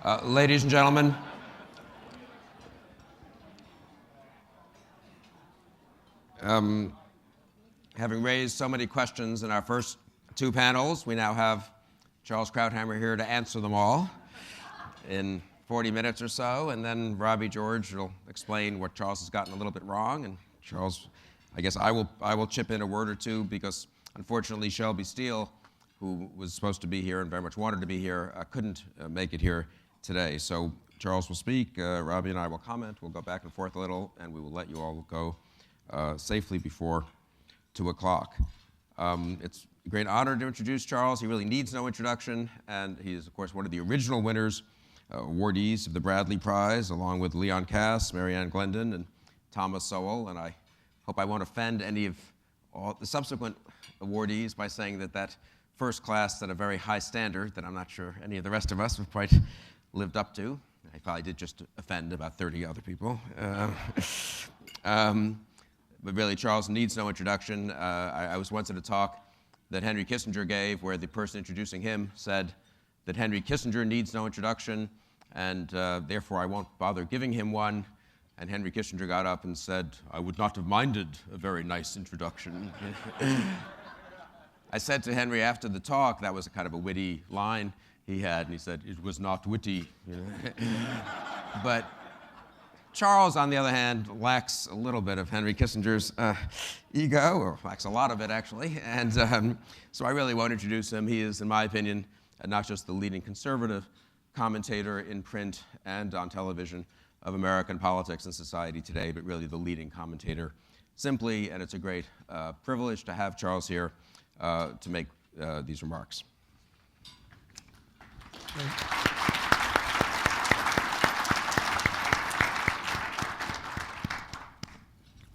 Ladies and gentlemen, having raised so many questions in our first two panels, we now have Charles Krauthammer here to answer them all in 40 minutes or so, and then Robbie George will explain what Charles has gotten a little bit wrong, and Charles, I guess I will chip in a word or two because unfortunately Shelby Steele, who was supposed to be here and very much wanted to be here, couldn't make it here today. So Charles will speak, Robbie and I will comment, we'll go back and forth a little, and we will let you all go safely before 2 o'clock. It's a great honor to introduce Charles. He really needs no introduction, and he is, of course, one of the original winners, awardees of the Bradley Prize, along with Leon Cass, Marianne Glendon, and Thomas Sowell, and I hope I won't offend any of all the subsequent awardees by saying that that first class set a very high standard that I'm not sure any of the rest of us have quite lived up to. I probably did just offend about 30 other people. But really, Charles needs no introduction. I was once at a talk that Henry Kissinger gave where the person introducing him said that Henry Kissinger needs no introduction, and therefore I won't bother giving him one. And Henry Kissinger got up and said, "I would not have minded a very nice introduction." I said to Henry after the talk, that was a kind of a witty line he had, and he said, "It was not witty." You know? But Charles, on the other hand, lacks a little bit of Henry Kissinger's ego, or lacks a lot of it, actually. And so I really won't introduce him. He is, in my opinion, not just the leading conservative commentator in print and on television of American politics and society today, but really the leading commentator simply, and it's a great privilege to have Charles here to make these remarks.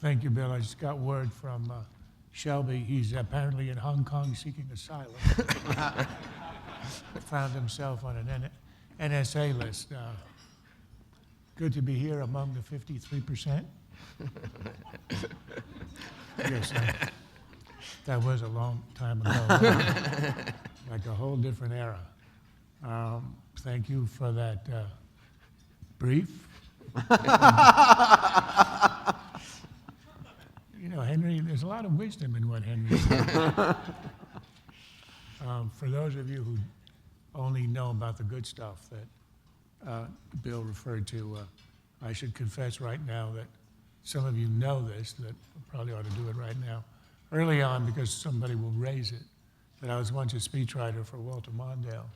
Thank you, Bill. I just got word from Shelby. He's apparently in Hong Kong seeking asylum. Found himself on an NSA list. Good to be here among the 53%. Yes, that was a long time ago, like a whole different era. Thank you for that brief. You know, Henry, there's a lot of wisdom in what Henry said. For those of you who only know about the good stuff that Bill referred to, I should confess right now that some of you know this, that I probably ought to do it right now. Early on, because somebody will raise it, that I was once a speechwriter for Walter Mondale,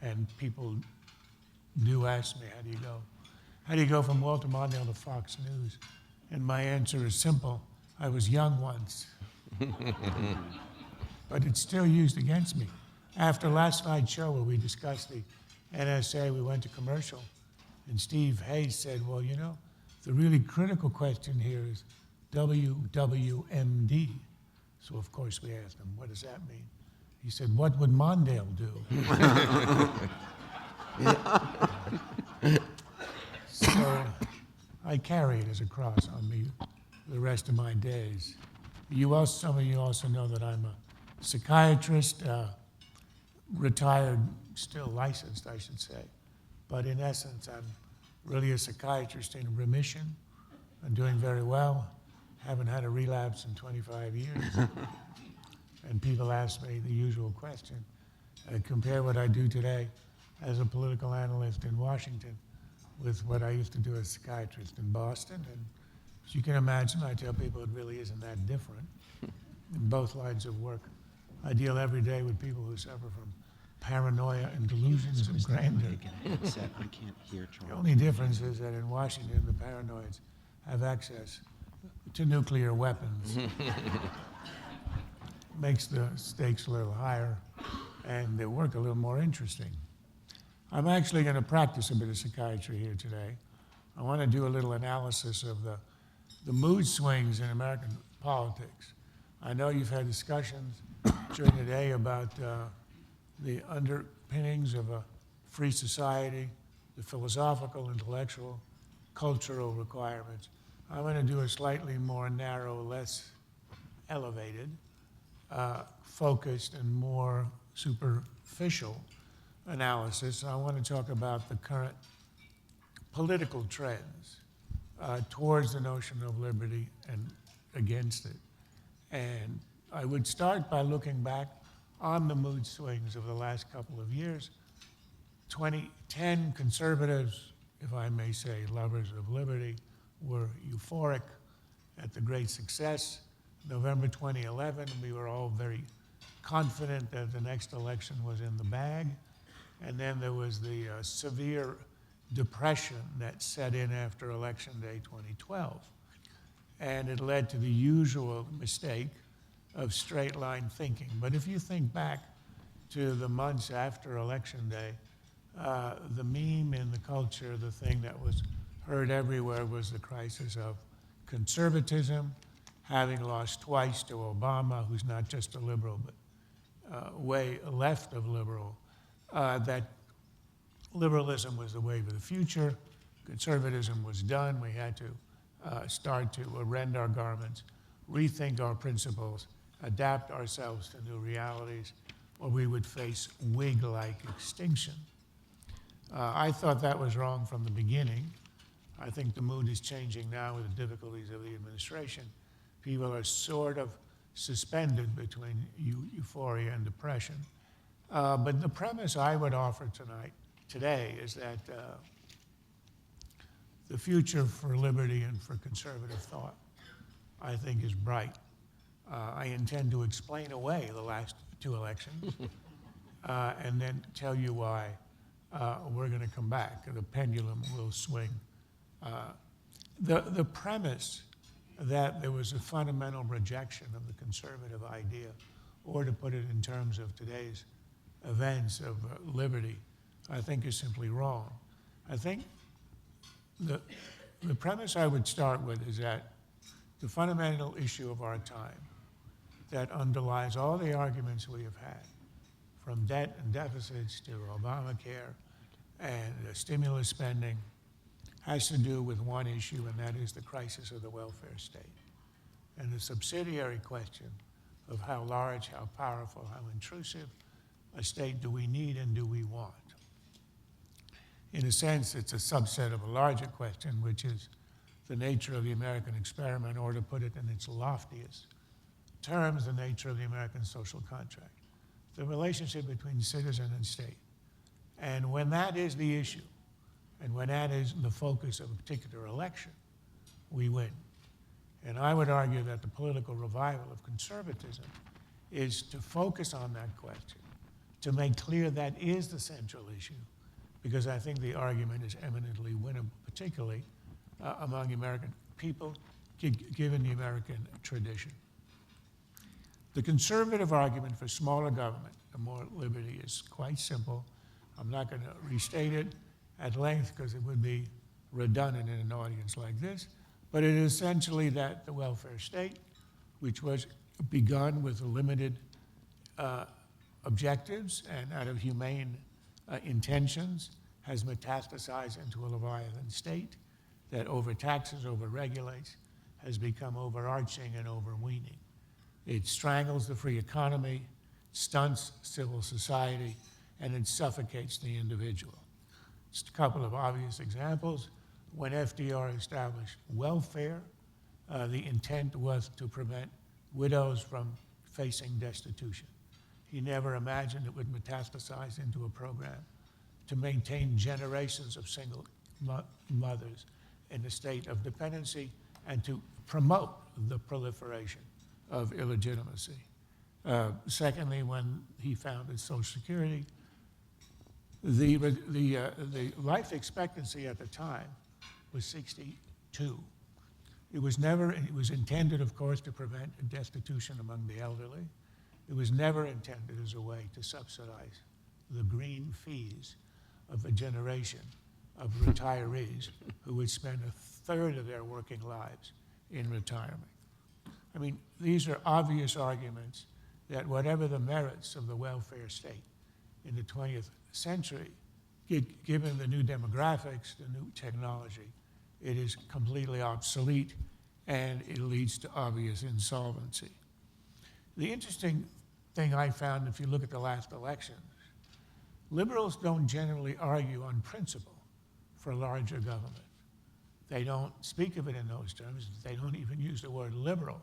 and people do ask me, how do you go? How do you go from Walter Mondale to Fox News? And my answer is simple. I was young once. But it's still used against me. After last night's show where we discussed the NSA, we went to commercial, and Steve Hayes said, well, you know, the really critical question here is WWMD. So, of course, we asked him, what does that mean? He said, what would Mondale do? So I carry it as a cross on me the rest of my days. Some of you also know that I'm a psychiatrist, retired, still licensed, I should say. But in essence, I'm really a psychiatrist in remission. I'm doing very well. Haven't had a relapse in 25 years. And people ask me the usual question. Compare what I do today as a political analyst in Washington with what I used to do as a psychiatrist in Boston. And as you can imagine, I tell people it really isn't that different in both lines of work. I deal every day with people who suffer from paranoia and delusions of grandeur. We can't hear Charles. The only difference is that in Washington, the paranoids have access to nuclear weapons. Makes the stakes a little higher and the work a little more interesting. I'm actually going to practice a bit of psychiatry here today. I want to do a little analysis of the mood swings in American politics. I know you've had discussions during the day about the underpinnings of a free society, the philosophical, intellectual, cultural requirements. I'm going to do a slightly more narrow, less elevated, focused, and more superficial analysis. I want to talk about the current political trends towards the notion of liberty and against it. And I would start by looking back on the mood swings of the last couple of years. 2010 conservatives, if I may say, lovers of liberty, were euphoric at the great success. November 2011, we were all very confident that the next election was in the bag. And then there was the severe depression that set in after Election Day 2012. And it led to the usual mistake of straight line thinking. But if you think back to the months after Election Day, the meme in the culture, the thing that was heard everywhere was the crisis of conservatism, having lost twice to Obama, who's not just a liberal, but way left of liberal, that liberalism was the wave of the future, conservatism was done, we had to start to rend our garments, rethink our principles, adapt ourselves to new realities, or we would face Whig-like extinction. I thought that was wrong from the beginning. I think the mood is changing now with the difficulties of the administration. People are sort of suspended between euphoria and depression. But the premise I would offer today is that the future for liberty and for conservative thought, I think, is bright. I intend to explain away the last two elections and then tell you why we're going to come back. The pendulum will swing. The premise that there was a fundamental rejection of the conservative idea, or to put it in terms of today's events of liberty, I think is simply wrong. I think the premise I would start with is that the fundamental issue of our time that underlies all the arguments we have had, from debt and deficits to Obamacare and stimulus spending, has to do with one issue, and that is the crisis of the welfare state. And the subsidiary question of how large, how powerful, how intrusive a state do we need and do we want? In a sense, it's a subset of a larger question, which is the nature of the American experiment, or to put it in its loftiest terms, the nature of the American social contract, the relationship between citizen and state. And when that is the issue, and when that is the focus of a particular election, we win. And I would argue that the political revival of conservatism is to focus on that question, to make clear that is the central issue, because I think the argument is eminently winnable, particularly among American people, given the American tradition. The conservative argument for smaller government and more liberty is quite simple. I'm not going to restate it at length because it would be redundant in an audience like this, but it is essentially that the welfare state, which was begun with limited objectives and out of humane intentions, has metastasized into a Leviathan state that overtaxes, overregulates, has become overarching and overweening. It strangles the free economy, stunts civil society, and it suffocates the individual. Just a couple of obvious examples. When FDR established welfare, the intent was to prevent widows from facing destitution. He never imagined it would metastasize into a program to maintain generations of single mothers in a state of dependency and to promote the proliferation of illegitimacy. Secondly, when he founded Social Security, the life expectancy at the time was 62. It was intended, of course, to prevent destitution among the elderly. It was never intended as a way to subsidize the green fees of a generation of retirees who would spend a third of their working lives in retirement. I mean, these are obvious arguments that whatever the merits of the welfare state in the 20th century, given the new demographics, the new technology, it is completely obsolete and it leads to obvious insolvency. The interesting thing I found, if you look at the last elections, Liberals don't generally argue on principle for larger government. They don't speak of it in those terms. They don't even use the word liberal,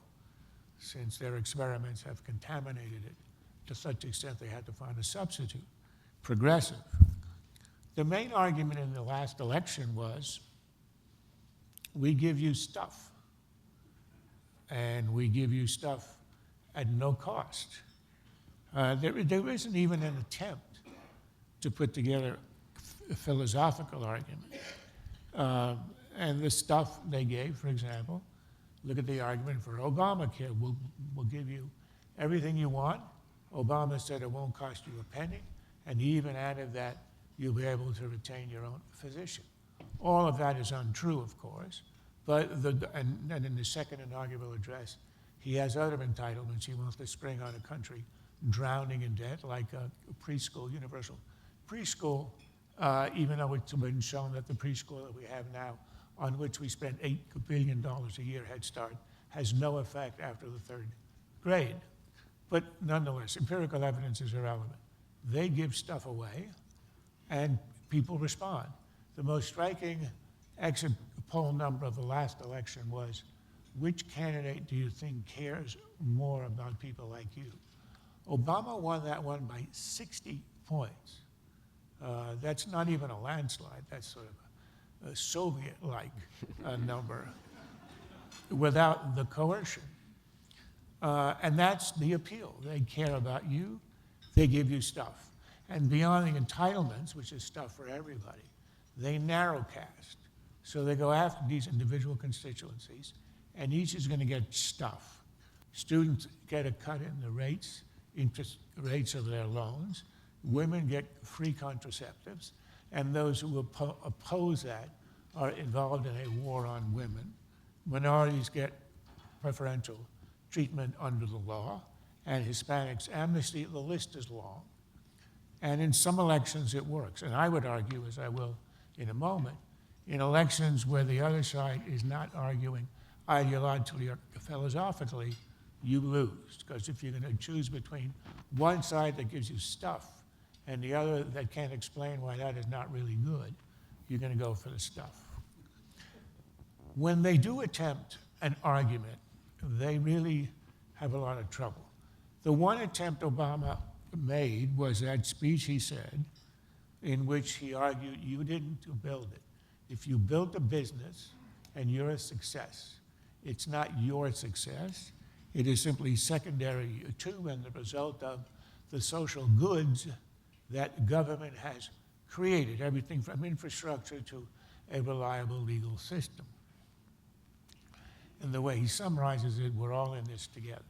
since their experiments have contaminated it to such extent they had to find a substitute. Progressive. The main argument in the last election was, we give you stuff, and we give you stuff at no cost. There isn't even an attempt to put together a philosophical argument. And the stuff they gave, for example, look at the argument for Obamacare. We'll give you everything you want. Obama said it won't cost you a penny, and he even added that you'll be able to retain your own physician. All of that is untrue, of course, but and in the second inaugural address, he has other entitlements. He wants to spring on a country drowning in debt, like a preschool, universal preschool, even though it's been shown that the preschool that we have now, on which we spend $8 billion a year, Head Start, has no effect after the third grade. But nonetheless, empirical evidence is irrelevant. They give stuff away, and people respond. The most striking exit poll number of the last election was, which candidate do you think cares more about people like you? Obama won that one by 60 points. That's not even a landslide. That's sort of a Soviet-like number without the coercion. And that's the appeal. They care about you. They give you stuff. And beyond the entitlements, which is stuff for everybody, they narrowcast. So they go after these individual constituencies, and each is going to get stuff. Students get a cut in the rates, interest rates of their loans. Women get free contraceptives, and those who oppose that are involved in a war on women. Minorities get preferential treatment under the law, and Hispanics amnesty. The list is long. And in some elections it works. And I would argue, as I will in a moment, in elections where the other side is not arguing ideologically or philosophically, you lose. Because if you're going to choose between one side that gives you stuff and the other that can't explain why that is not really good, you're going to go for the stuff. When they do attempt an argument, they really have a lot of trouble. The one attempt Obama made was that speech he said, in which he argued, you didn't build it. If you built a business and you're a success, it's not your success. It is simply secondary to and the result of the social goods that government has created, everything from infrastructure to a reliable legal system. And the way he summarizes it, we're all in this together.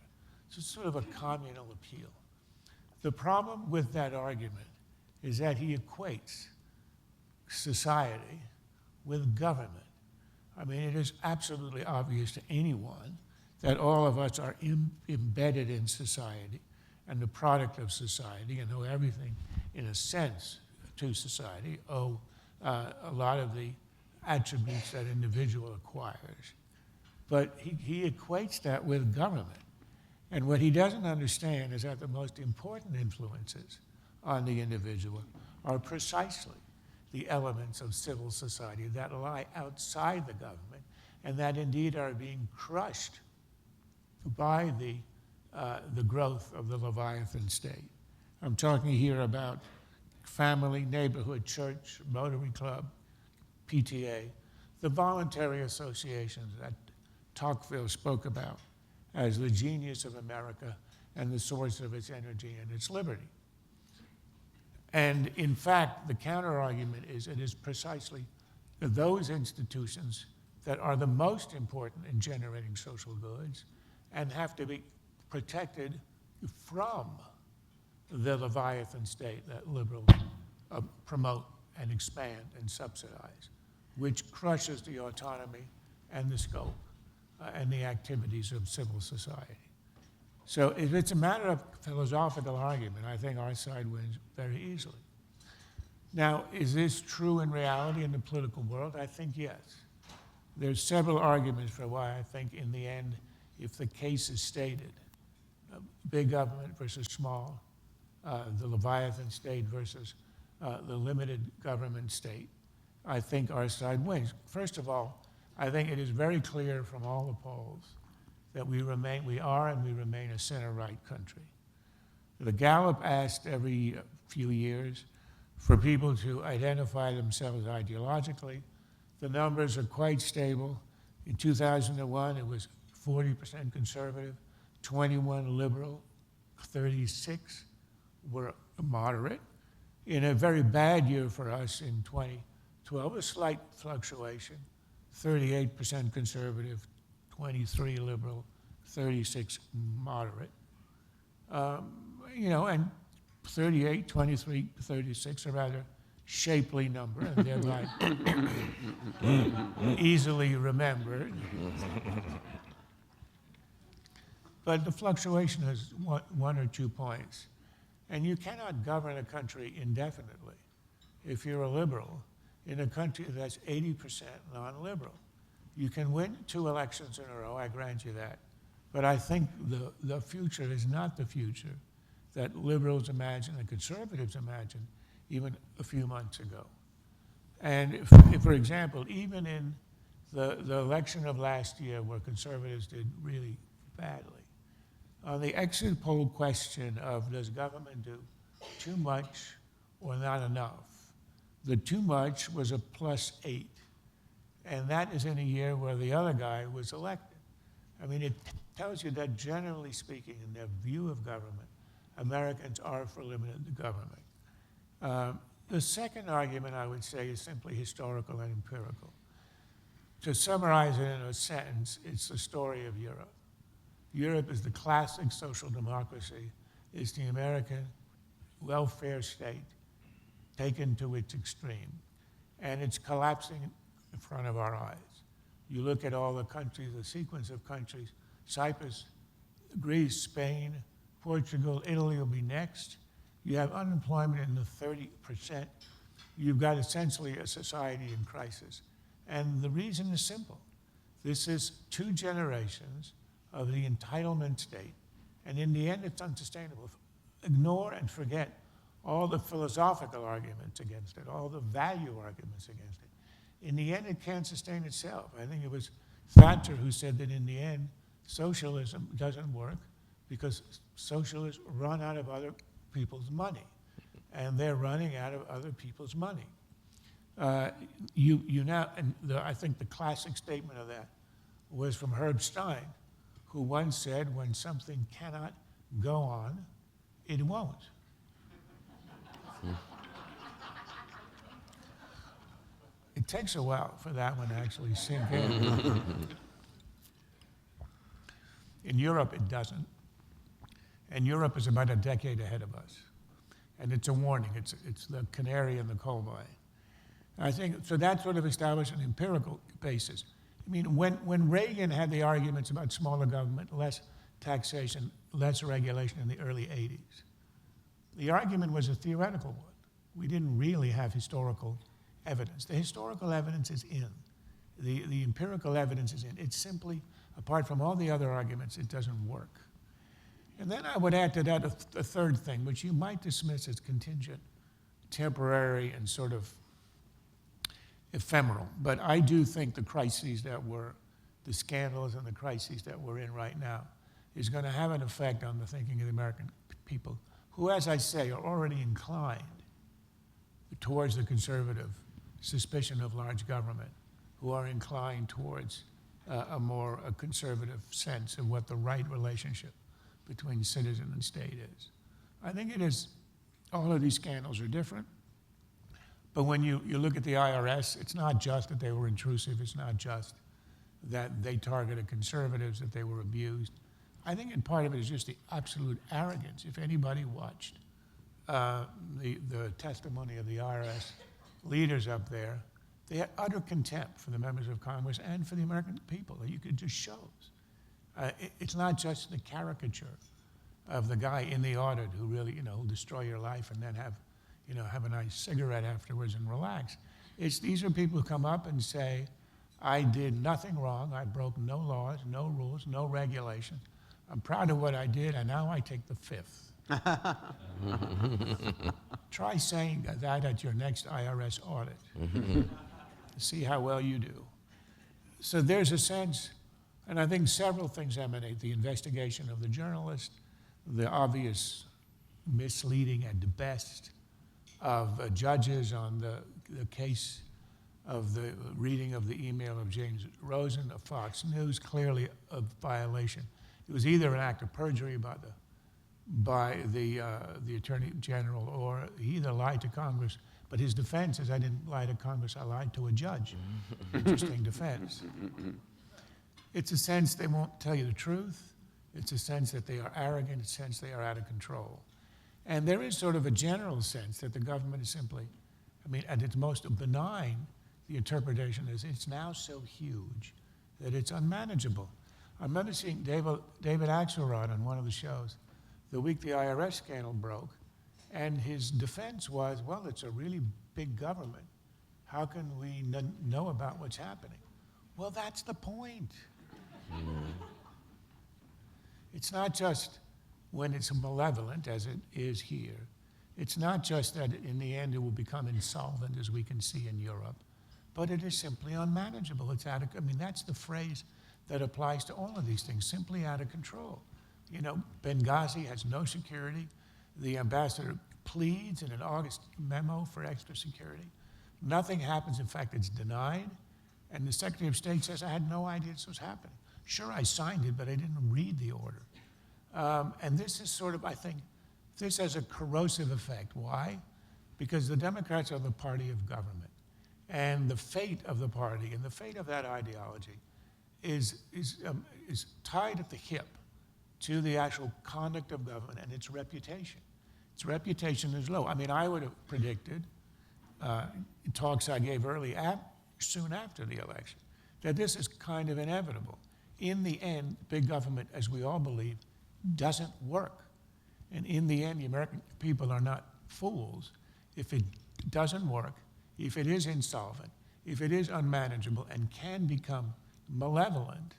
So it's sort of a communal appeal. The problem with that argument is that he equates society with government. I mean, it is absolutely obvious to anyone that all of us are embedded in society and the product of society and owe everything, in a sense, to society, owe a lot of the attributes that individual acquires. But he equates that with government. And what he doesn't understand is that the most important influences on the individual are precisely the elements of civil society that lie outside the government and that indeed are being crushed by the growth of the Leviathan state. I'm talking here about family, neighborhood, church, Rotary Club, PTA, the voluntary associations that Tocqueville spoke about as the genius of America and the source of its energy and its liberty. And in fact, the counter-argument is it is precisely those institutions that are the most important in generating social goods and have to be protected from the Leviathan state that liberals promote and expand and subsidize, which crushes the autonomy and the scope and the activities of civil society. So if it's a matter of philosophical argument, I think our side wins very easily. Now, is this true in reality in the political world? I think yes. There's several arguments for why I think in the end, if the case is stated, big government versus small, the Leviathan state versus the limited government state, I think our side wins. First of all, I think it is very clear from all the polls that we are and we remain a center-right country. The Gallup asked every few years for people to identify themselves ideologically. The numbers are quite stable. In 2001, it was 40% conservative, 21 liberal, 36 were moderate. In a very bad year for us in 2012, a slight fluctuation, 38% conservative, 23 liberal, 36 moderate. And 38, 23, 36 are rather shapely number, and thereby easily remembered. But the fluctuation is 1 or 2 points. And you cannot govern a country indefinitely if you're a liberal in a country that's 80% non-liberal. You can win 2 elections in a row, I grant you that. But I think the future is not the future that liberals imagined and conservatives imagined even a few months ago. And if, for example, even in the election of last year where conservatives did really badly, on the exit poll question of does government do too much or not enough, the too much was a +8. And that is in a year where the other guy was elected. I mean, it tells you that generally speaking, in their view of government, Americans are for limited government. The second argument, I would say, is simply historical and empirical. To summarize it in a sentence, it's the story of Europe. Europe is the classic social democracy. It's the American welfare state taken to its extreme. And it's collapsing in front of our eyes. You look at all the countries, the sequence of countries, Cyprus, Greece, Spain, Portugal, Italy will be next. You have unemployment in the 30%. You've got essentially a society in crisis. And the reason is simple. This is 2 generations of the entitlement state. And in the end, it's unsustainable. Ignore and forget all the philosophical arguments against it, all the value arguments against it. In the end, it can't sustain itself. I think it was Thatcher who said that in the end, socialism doesn't work because socialists run out of other people's money, and they're running out of other people's money. I think the classic statement of that was from Herb Stein, who once said, when something cannot go on, it won't. It takes a while for that one to actually sink in. In Europe, it doesn't. And Europe is about a decade ahead of us. And it's a warning. It's the canary in the coal mine. I think, so that sort of established an empirical basis. I mean, when Reagan had the arguments about smaller government, less taxation, less regulation in the early 80s, the argument was a theoretical one. We didn't really have historical evidence. The historical evidence is in. The empirical evidence is in. It's simply, apart from all the other arguments, it doesn't work. And then I would add to that a third thing, which you might dismiss as contingent, temporary, and sort of ephemeral. But I do think the crises the scandals and the crises that we're in right now, is going to have an effect on the thinking of the American people, who, as I say, are already inclined towards the conservative suspicion of large government, who are inclined towards a more conservative sense of what the right relationship between citizen and state is. I think it is, all of these scandals are different, but when you look at the IRS, it's not just that they were intrusive, it's not just that they targeted conservatives, that they were abused. I think in part of it is just the absolute arrogance. If anybody watched the testimony of the IRS leaders up there, they had utter contempt for the members of Congress and for the American people. You could just shows. It's not just the caricature of the guy in the audit who really, will destroy your life and then have a nice cigarette afterwards and relax. These are people who come up and say, I did nothing wrong. I broke no laws, no rules, no regulations. I'm proud of what I did, and now I take the 5th. Try saying that at your next IRS audit. See how well you do. So there's a sense, and I think several things emanate: the investigation of the journalist, the obvious misleading at the best of judges on the case of the reading of the email of James Rosen of Fox News, clearly a violation. It was either an act of perjury by the Attorney General, or he either lied to Congress, but his defense is, I didn't lie to Congress, I lied to a judge. Interesting defense. It's a sense they won't tell you the truth. It's a sense that they are arrogant. It's a sense they are out of control. And there is sort of a general sense that the government is simply, at its most benign, the interpretation is it's now so huge that it's unmanageable. I remember seeing David Axelrod on one of the shows the week the IRS scandal broke, and his defense was, well, it's a really big government. How can we know about what's happening? Well, that's the point. It's not just when it's malevolent, as it is here. It's not just that in the end it will become insolvent, as we can see in Europe, but it is simply unmanageable. It's out of, that's the phrase that applies to all of these things, simply out of control. Benghazi has no security. The ambassador pleads in an August memo for extra security. Nothing happens. In fact, it's denied. And the Secretary of State says, I had no idea this was happening. Sure, I signed it, but I didn't read the order. And this is sort of, I think, this has a corrosive effect. Why? Because the Democrats are the party of government. And the fate of the party and the fate of that ideology is tied at the hip to the actual conduct of government and its reputation. Its reputation is low. I would have predicted, in talks I gave soon after the election, that this is kind of inevitable. In the end, big government, as we all believe, doesn't work. And in the end, the American people are not fools. If it doesn't work, if it is insolvent, if it is unmanageable and can become malevolent,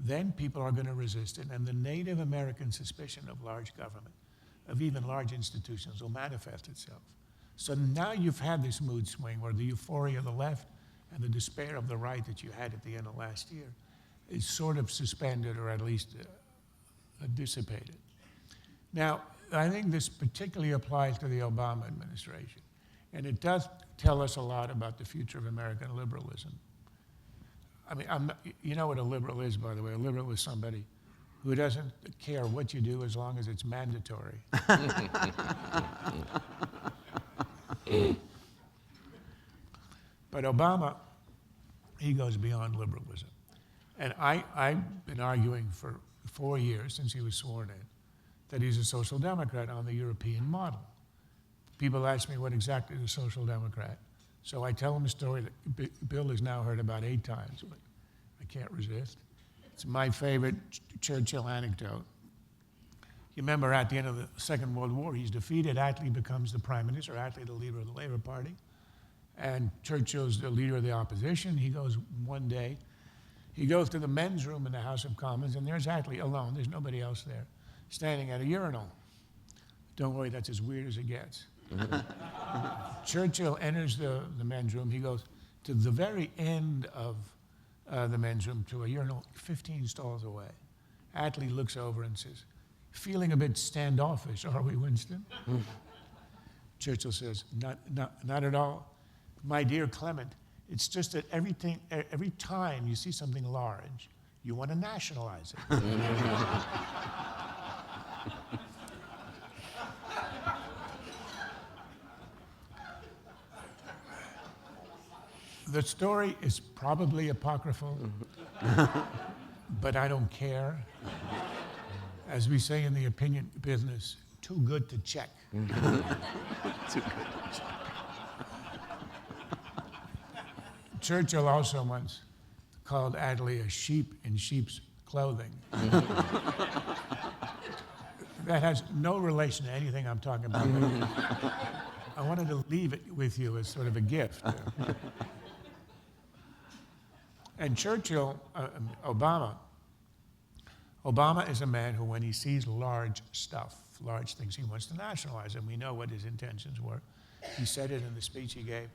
then people are going to resist it. And the Native American suspicion of large government, of even large institutions, will manifest itself. So now you've had this mood swing where the euphoria of the left and the despair of the right that you had at the end of last year is sort of suspended, or at least dissipated. Now, I think this particularly applies to the Obama administration, and it does tell us a lot about the future of American liberalism. You know what a liberal is, by the way. A liberal is somebody who doesn't care what you do as long as it's mandatory. But Obama, he goes beyond liberalism. And I've been arguing for 4 years, since he was sworn in, that he's a social democrat on the European model. People ask me what exactly is a social democrat. So I tell them a story that Bill has now heard about 8 times, but I can't resist. It's my favorite Churchill anecdote. You remember at the end of the Second World War, he's defeated. Attlee becomes the prime minister, Attlee the leader of the Labour Party. And Churchill's the leader of the opposition. He goes one day, he goes to the men's room in the House of Commons, and there's Attlee alone. There's nobody else there, standing at a urinal. Don't worry, that's as weird as it gets. Churchill enters the men's room. He goes to the very end of the men's room to a urinal 15 stalls away. Attlee looks over and says, feeling a bit standoffish, are we, Winston? Churchill says, not at all. My dear Clement, it's just that every time you see something large, you want to nationalize it. The story is probably apocryphal, but I don't care. As we say in the opinion business, too good to check. Too good to check. Churchill also once called Attlee a sheep in sheep's clothing. That has no relation to anything I'm talking about. I wanted to leave it with you as sort of a gift. And Churchill, Obama, Obama is a man who, when he sees large stuff, large things, he wants to nationalize them. We know what his intentions were. He said it in the speech he gave,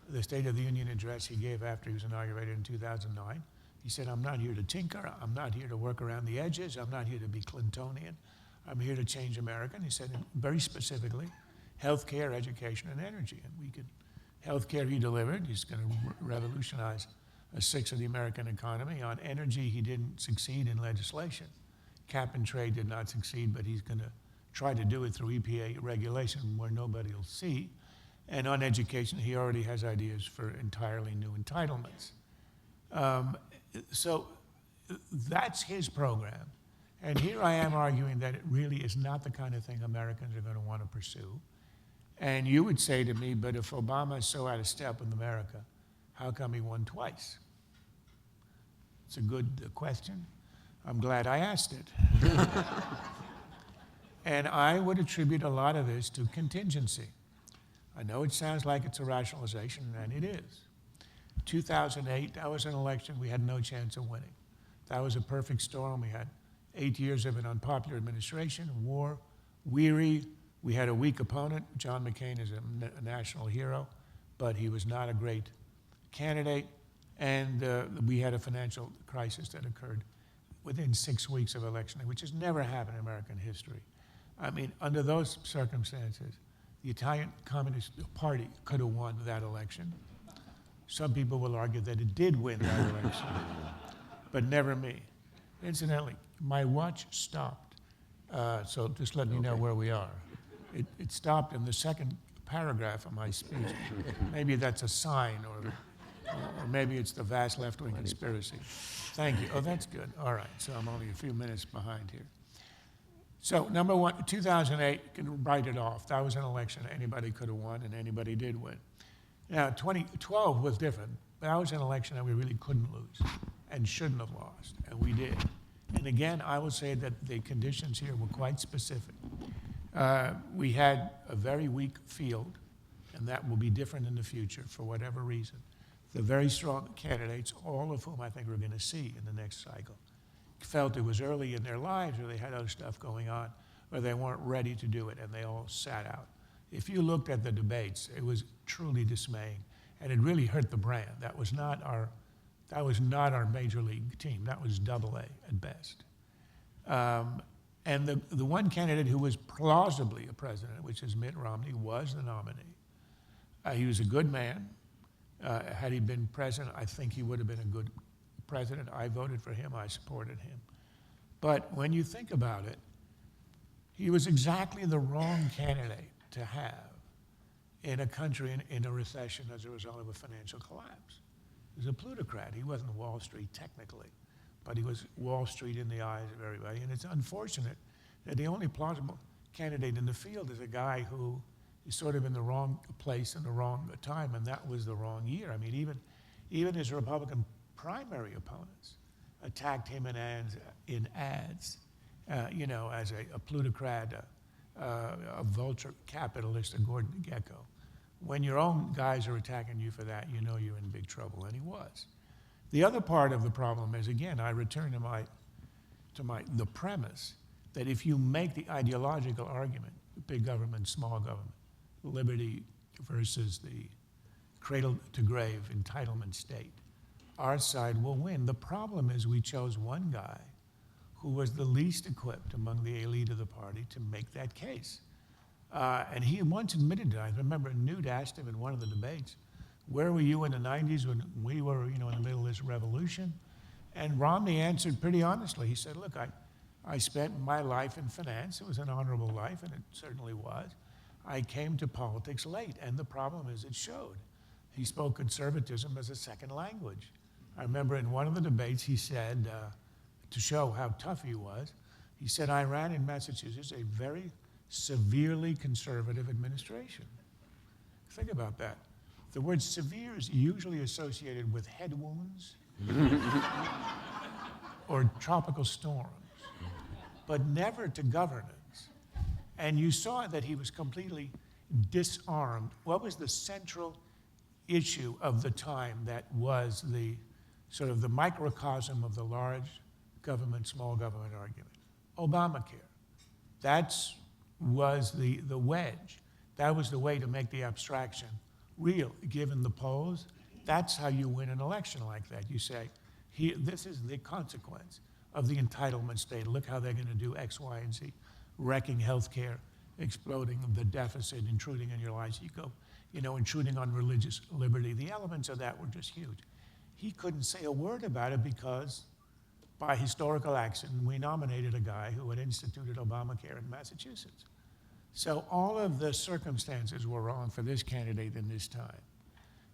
the State of the Union address he gave after he was inaugurated in 2009. He said, I'm not here to tinker. I'm not here to work around the edges. I'm not here to be Clintonian. I'm here to change America. And he said very specifically, healthcare, education, and energy. And we could, healthcare he delivered. He's going to revolutionize a sixth of the American economy. On energy, he didn't succeed in legislation. Cap and trade did not succeed, but he's going to try to do it through EPA regulation where nobody will see. And on education, he already has ideas for entirely new entitlements. So that's his program. And here I am arguing that it really is not the kind of thing Americans are going to want to pursue. And you would say to me, but if Obama is so out of step with America, how come he won twice? It's a good question. I'm glad I asked it. And I would attribute a lot of this to contingency. I know it sounds like it's a rationalization, and it is. 2008, that was an election we had no chance of winning. That was a perfect storm. We had 8 years of an unpopular administration, war, weary. We had a weak opponent. John McCain is a national hero, but he was not a great candidate. And we had a financial crisis that occurred within 6 weeks of election, which has never happened in American history. I mean, under those circumstances, the Italian Communist Party could have won that election. Some people will argue that it did win that election, but never me. Incidentally, my watch stopped, so just let me know where we are. It stopped in the second paragraph of my speech. Maybe that's a sign, or maybe it's the vast left-wing conspiracy. Thank you. Oh, that's good. All right, so I'm only a few minutes behind here. So number one, 2008, can write it off. That was an election anybody could have won, and anybody did win. Now, 2012 was different. That was an election that we really couldn't lose and shouldn't have lost, and we did. And again, I will say that the conditions here were quite specific. We had a very weak field, and that will be different in the future for whatever reason. The very strong candidates, all of whom I think we're going to see in the next cycle, felt it was early in their lives, or they had other stuff going on, or they weren't ready to do it, and they all sat out. If you looked at the debates, it was truly dismaying, and it really hurt the brand. That was not our major league team. That was AA at best. And the one candidate who was plausibly a president, which is Mitt Romney, was the nominee. He was a good man. Had he been president, I think he would have been a good president. I voted for him. I supported him. But when you think about it, he was exactly the wrong candidate to have in a country in a recession as a result of a financial collapse. He was a plutocrat. He wasn't Wall Street technically, but he was Wall Street in the eyes of everybody. And it's unfortunate that the only plausible candidate in the field is a guy who is sort of in the wrong place in the wrong time, and that was the wrong year. I mean, even his Republican primary opponents attacked him in ads, as a plutocrat, a vulture capitalist, a Gordon Gekko. When your own guys are attacking you for that, you know you're in big trouble, and he was. The other part of the problem is, again, I return to the premise that if you make the ideological argument, big government, small government, liberty versus the cradle-to-grave entitlement state, our side will win. The problem is we chose one guy who was the least equipped among the elite of the party to make that case. And he once admitted to it. I remember Newt asked him in one of the debates, where were you in the 90s when we were in the middle of this revolution? And Romney answered pretty honestly. He said, look, I spent my life in finance. It was an honorable life, and it certainly was. I came to politics late, and the problem is it showed. He spoke conservatism as a second language. I remember in one of the debates he said, to show how tough he was, he said, I ran in Massachusetts a very severely conservative administration. Think about that. The word severe is usually associated with head wounds or tropical storms, but never to governance. And you saw that he was completely disarmed. What was the central issue of the time that was the sort of the microcosm of the large government, small government argument. Obamacare. That was the wedge. That was the way to make the abstraction real. Given the polls, that's how you win an election like that. You say, this is the consequence of the entitlement state. Look how they're going to do X, Y, and Z. Wrecking healthcare, exploding the deficit, intruding in your lives. You go, intruding on religious liberty. The elements of that were just huge. He couldn't say a word about it because by historical action, we nominated a guy who had instituted Obamacare in Massachusetts. So all of the circumstances were wrong for this candidate in this time.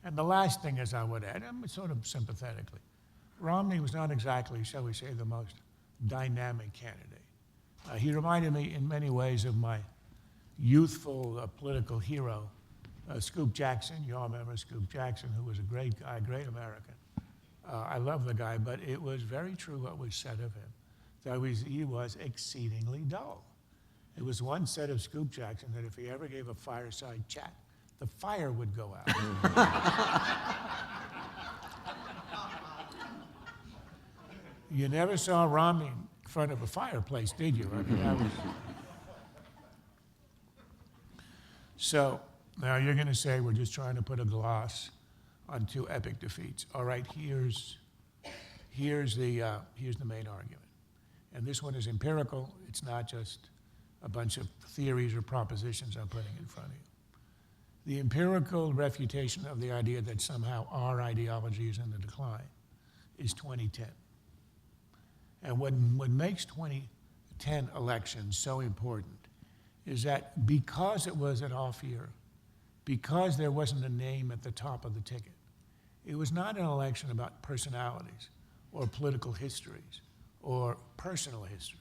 And the last thing, as I would add, sort of sympathetically, Romney was not exactly, shall we say, the most dynamic candidate. He reminded me in many ways of my youthful political hero, Scoop Jackson. You all remember Scoop Jackson, who was a great guy, great American. I love the guy, but it was very true what was said of him, that he was exceedingly dull. It was one said of Scoop Jackson that if he ever gave a fireside chat, the fire would go out. You never saw Romney in front of a fireplace, did you? I mean, that was... So now you're going to say we're just trying to put a gloss on two epic defeats. All right, here's the main argument, and this one is empirical. It's not just a bunch of theories or propositions I'm putting in front of you. The empirical refutation of the idea that somehow our ideology is in the decline is 2010. And what makes 2010 elections so important is that because it was an off year, because there wasn't a name at the top of the ticket, it was not an election about personalities or political histories or personal history.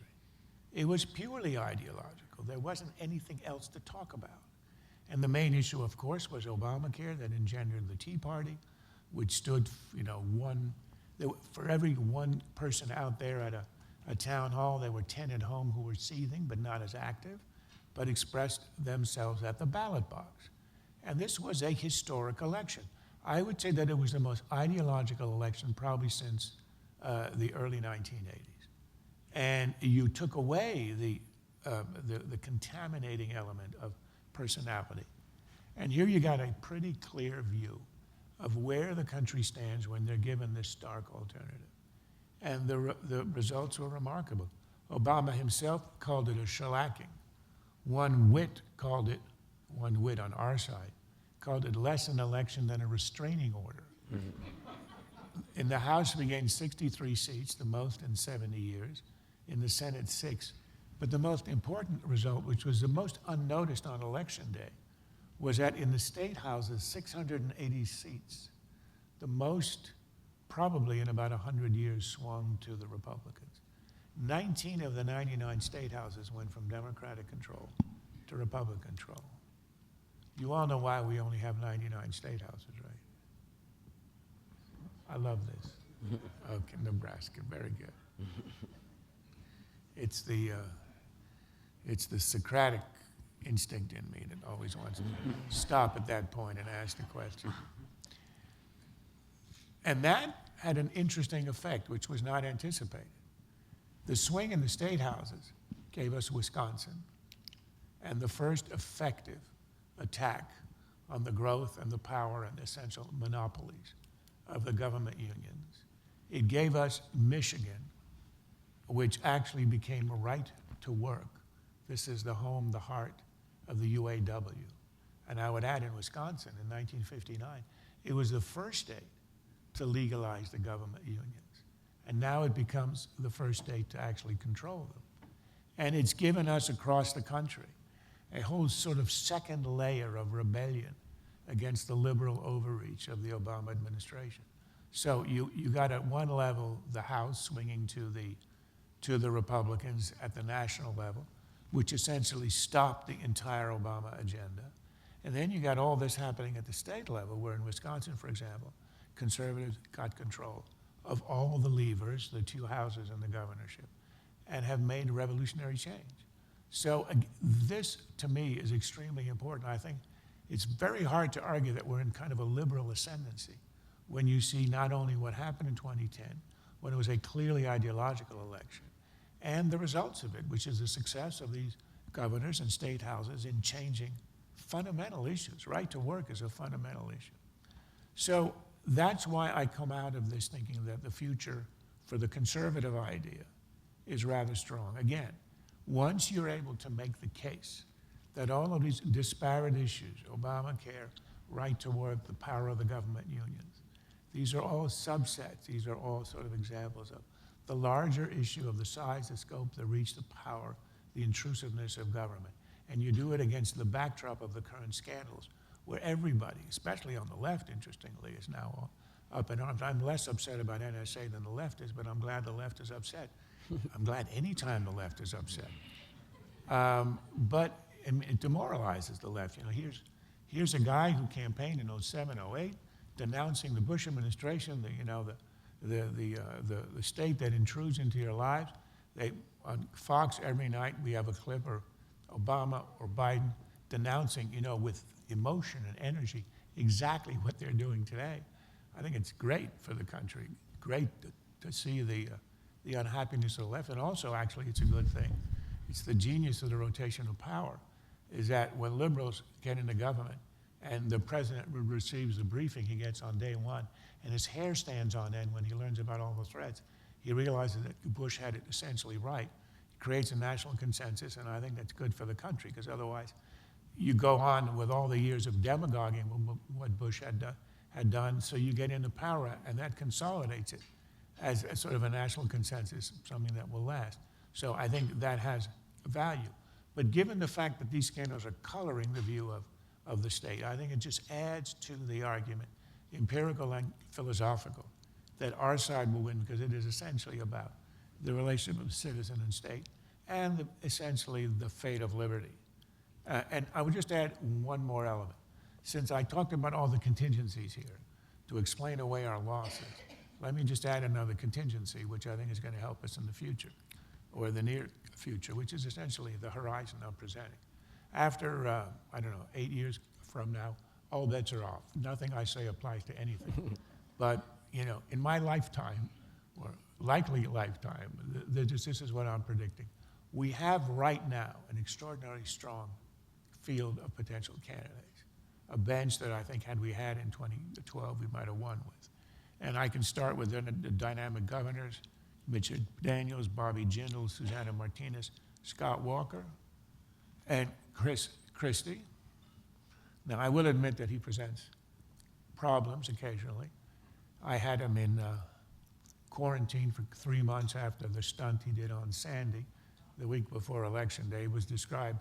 It was purely ideological. There wasn't anything else to talk about. And the main issue, of course, was Obamacare that engendered the Tea Party, which stood, for every one person out there at a town hall, there were 10 at home who were seething but not as active, but expressed themselves at the ballot box. And this was a historic election. I would say that it was the most ideological election probably since the early 1980s. And you took away the contaminating element of personality. And here you got a pretty clear view of where the country stands when they're given this stark alternative. And the results were remarkable. Obama himself called it a shellacking. One wit on our side, called it less an election than a restraining order. In the House, we gained 63 seats, the most in 70 years. In the Senate, 6. But the most important result, which was the most unnoticed on election day, was that in the state houses, 680 seats, the most probably in about 100 years swung to the Republicans. 19 of the 99 state houses went from Democratic control to Republican control. You all know why we only have 99 state houses, right? I love this. Okay, Nebraska, very good. It's the Socratic instinct in me that always wants to stop at that point and ask the question. And that had an interesting effect, which was not anticipated. The swing in the state houses gave us Wisconsin, and the first effective attack on the growth and the power and essential monopolies of the government unions. It gave us Michigan, which actually became a right to work. This is the home, the heart of the UAW. And I would add in Wisconsin in 1959, it was the first state to legalize the government unions. And now it becomes the first state to actually control them. And it's given us across the country a whole sort of second layer of rebellion against the liberal overreach of the Obama administration. So you got at one level the House swinging to the Republicans at the national level, which essentially stopped the entire Obama agenda. And then you got all this happening at the state level, where in Wisconsin, for example, conservatives got control of all the levers, the two houses and the governorship, and have made a revolutionary change. So this, to me, is extremely important. I think it's very hard to argue that we're in kind of a liberal ascendancy when you see not only what happened in 2010, when it was a clearly ideological election, and the results of it, which is the success of these governors and state houses in changing fundamental issues. Right to work is a fundamental issue. So that's why I come out of this thinking that the future for the conservative idea is rather strong. Again, once you're able to make the case that all of these disparate issues, Obamacare, right to work, the power of the government unions, these are all subsets. These are all sort of examples of the larger issue of the size, the scope, the reach, the power, the intrusiveness of government. And you do it against the backdrop of the current scandals, where everybody, especially on the left, interestingly, is now up in arms. I'm less upset about NSA than the left is, but I'm glad the left is upset. I'm glad any time the left is upset. But it demoralizes the left. You know, here's a guy who campaigned in 07, 08, denouncing the Bush administration, the state that intrudes into your lives. On Fox every night we have a clip or Obama or Biden denouncing, with emotion and energy exactly what they're doing today. I think it's great for the country, great to see the unhappiness of the left, and also actually it's a good thing. It's the genius of the rotation of power, is that when liberals get into government and the president receives the briefing he gets on day one, and his hair stands on end when he learns about all the threats, he realizes that Bush had it essentially right. It creates a national consensus, and I think that's good for the country, because otherwise you go on with all the years of demagoguing what Bush had done, so you get into power, and that consolidates it as sort of a national consensus, something that will last. So I think that has value. But given the fact that these scandals are coloring the view of the state, I think it just adds to the argument, empirical and philosophical, that our side will win, because it is essentially about the relationship of citizen and state and essentially the fate of liberty. And I would just add one more element. Since I talked about all the contingencies here to explain away our losses, let me just add another contingency, which I think is going to help us in the future, or the near future, which is essentially the horizon I'm presenting. After, 8 years from now, all bets are off. Nothing I say applies to anything. But, in my lifetime, or likely lifetime, this is what I'm predicting. We have right now an extraordinarily strong field of potential candidates, a bench that I think had we had in 2012, we might have won with. And I can start with the dynamic governors, Mitch Daniels, Bobby Jindal, Susana Martinez, Scott Walker, and Chris Christie. Now, I will admit that he presents problems occasionally. I had him in quarantine for 3 months after the stunt he did on Sandy the week before Election Day. He was described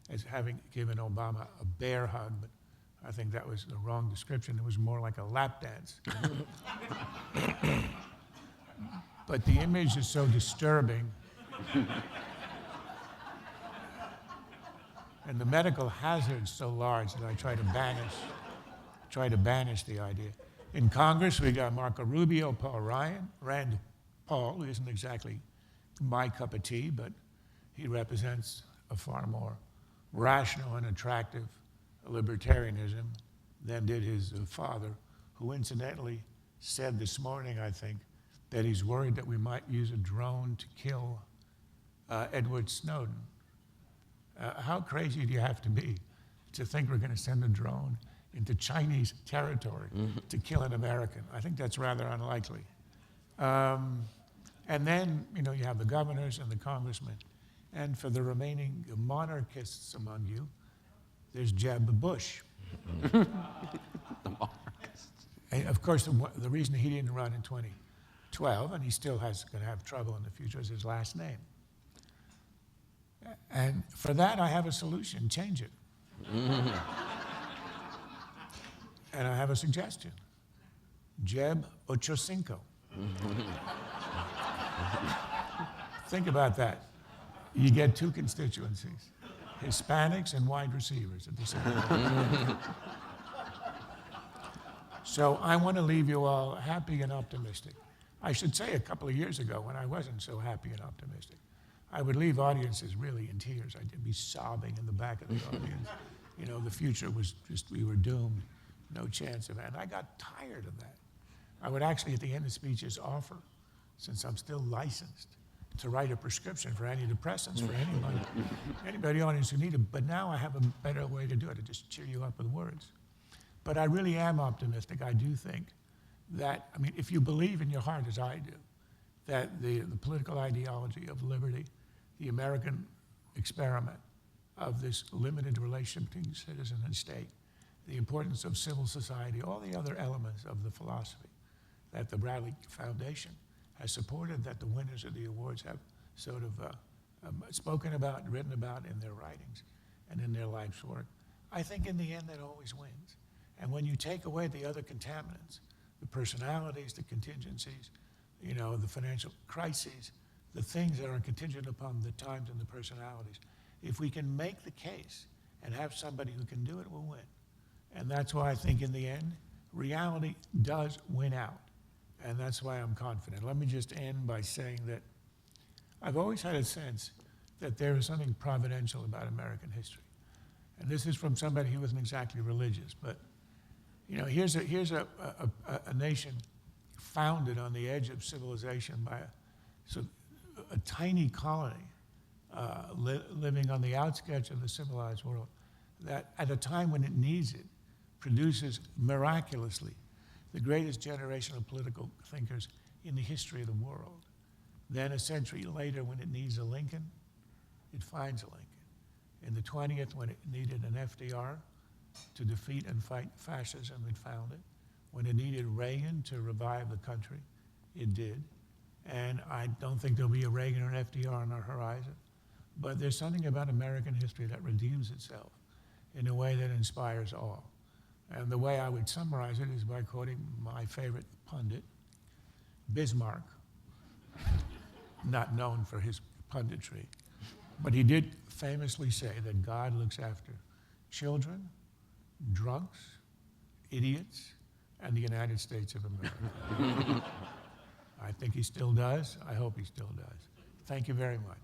as having given Obama a bear hug, but I think that was the wrong description. It was more like a lap dance. But the image is so disturbing. And the medical hazard is so large that I try to banish the idea. In Congress, we got Marco Rubio, Paul Ryan, Rand Paul, who isn't exactly my cup of tea, but he represents a far more rational and attractive libertarianism than did his father, who incidentally said this morning, I think, that he's worried that we might use a drone to kill Edward Snowden. How crazy do you have to be to think we're going to send a drone into Chinese territory to kill an American? I think that's rather unlikely. And then, you have the governors and the congressmen. And for the remaining monarchists among you, there's Jeb Bush. The monarchists. And of course, the reason he didn't run in 2012, and he still going to have trouble in the future, is his last name. And for that, I have a solution. Change it. And I have a suggestion. Jeb Ochocinco. Think about that. You get 2 constituencies, Hispanics and wide receivers at the same time. So I want to leave you all happy and optimistic. I should say a couple of years ago, when I wasn't so happy and optimistic, I would leave audiences really in tears. I'd be sobbing in the back of the audience. The future was just, we were doomed, no chance of that. And I got tired of that. I would actually, at the end of speeches, offer since I'm still licensed to write a prescription for antidepressants for anybody audience who need it. But now I have a better way to do it, to just cheer you up with words. But I really am optimistic. I do think that, I mean, if you believe in your heart, as I do, that the political ideology of liberty, the American experiment of this limited relationship between citizen and state, the importance of civil society, all the other elements of the philosophy that the Bradley Foundation has supported, that the winners of the awards have sort of spoken about, written about in their writings and in their life's work, I think in the end that always wins. And when you take away the other contaminants, the personalities, the contingencies, you know, the financial crises, the things that are contingent upon the times and the personalities, if we can make the case and have somebody who can do it, we'll win. And that's why I think in the end, reality does win out. And that's why I'm confident. Let me just end by saying that I've always had a sense that there is something providential about American history. And this is from somebody who wasn't exactly religious, but you know, here's a nation founded on the edge of civilization by a tiny colony living on the outskirts of the civilized world that at a time when it needs it produces miraculously the greatest generation of political thinkers in the history of the world. Then a century later, when it needs a Lincoln, it finds a Lincoln. In the 20th, when it needed an FDR to defeat and fight fascism, it found it. When it needed Reagan to revive the country, it did. And I don't think there'll be a Reagan or an FDR on our horizon. But there's something about American history that redeems itself in a way that inspires awe. And the way I would summarize it is by quoting my favorite pundit, Bismarck, not known for his punditry. But he did famously say that God looks after children, drunks, idiots, and the United States of America. I think he still does. I hope he still does. Thank you very much.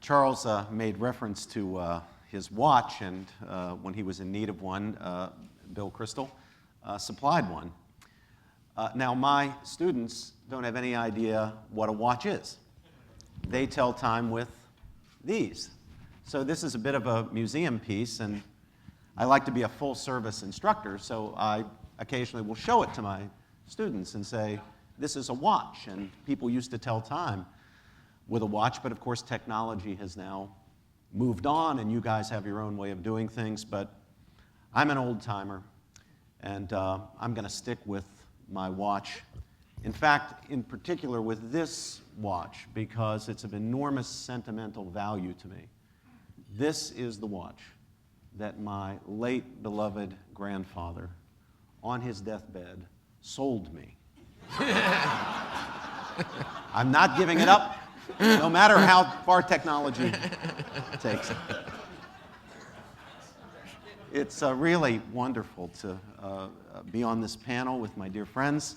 Charles made reference to his watch, and when he was in need of one, Bill Crystal supplied one. Now, my students don't have any idea what a watch is. They tell time with these. So this is a bit of a museum piece, and I like to be a full-service instructor, so I occasionally will show it to my students and say, this is a watch, and people used to tell time with a watch, but of course technology has now moved on, and you guys have your own way of doing things, but I'm an old-timer, and I'm going to stick with my watch. In fact, in particular with this watch, because it's of enormous sentimental value to me. This is the watch that my late beloved grandfather, on his deathbed, sold me. I'm not giving it up, no matter how far technology takes it. It's really wonderful to be on this panel with my dear friends,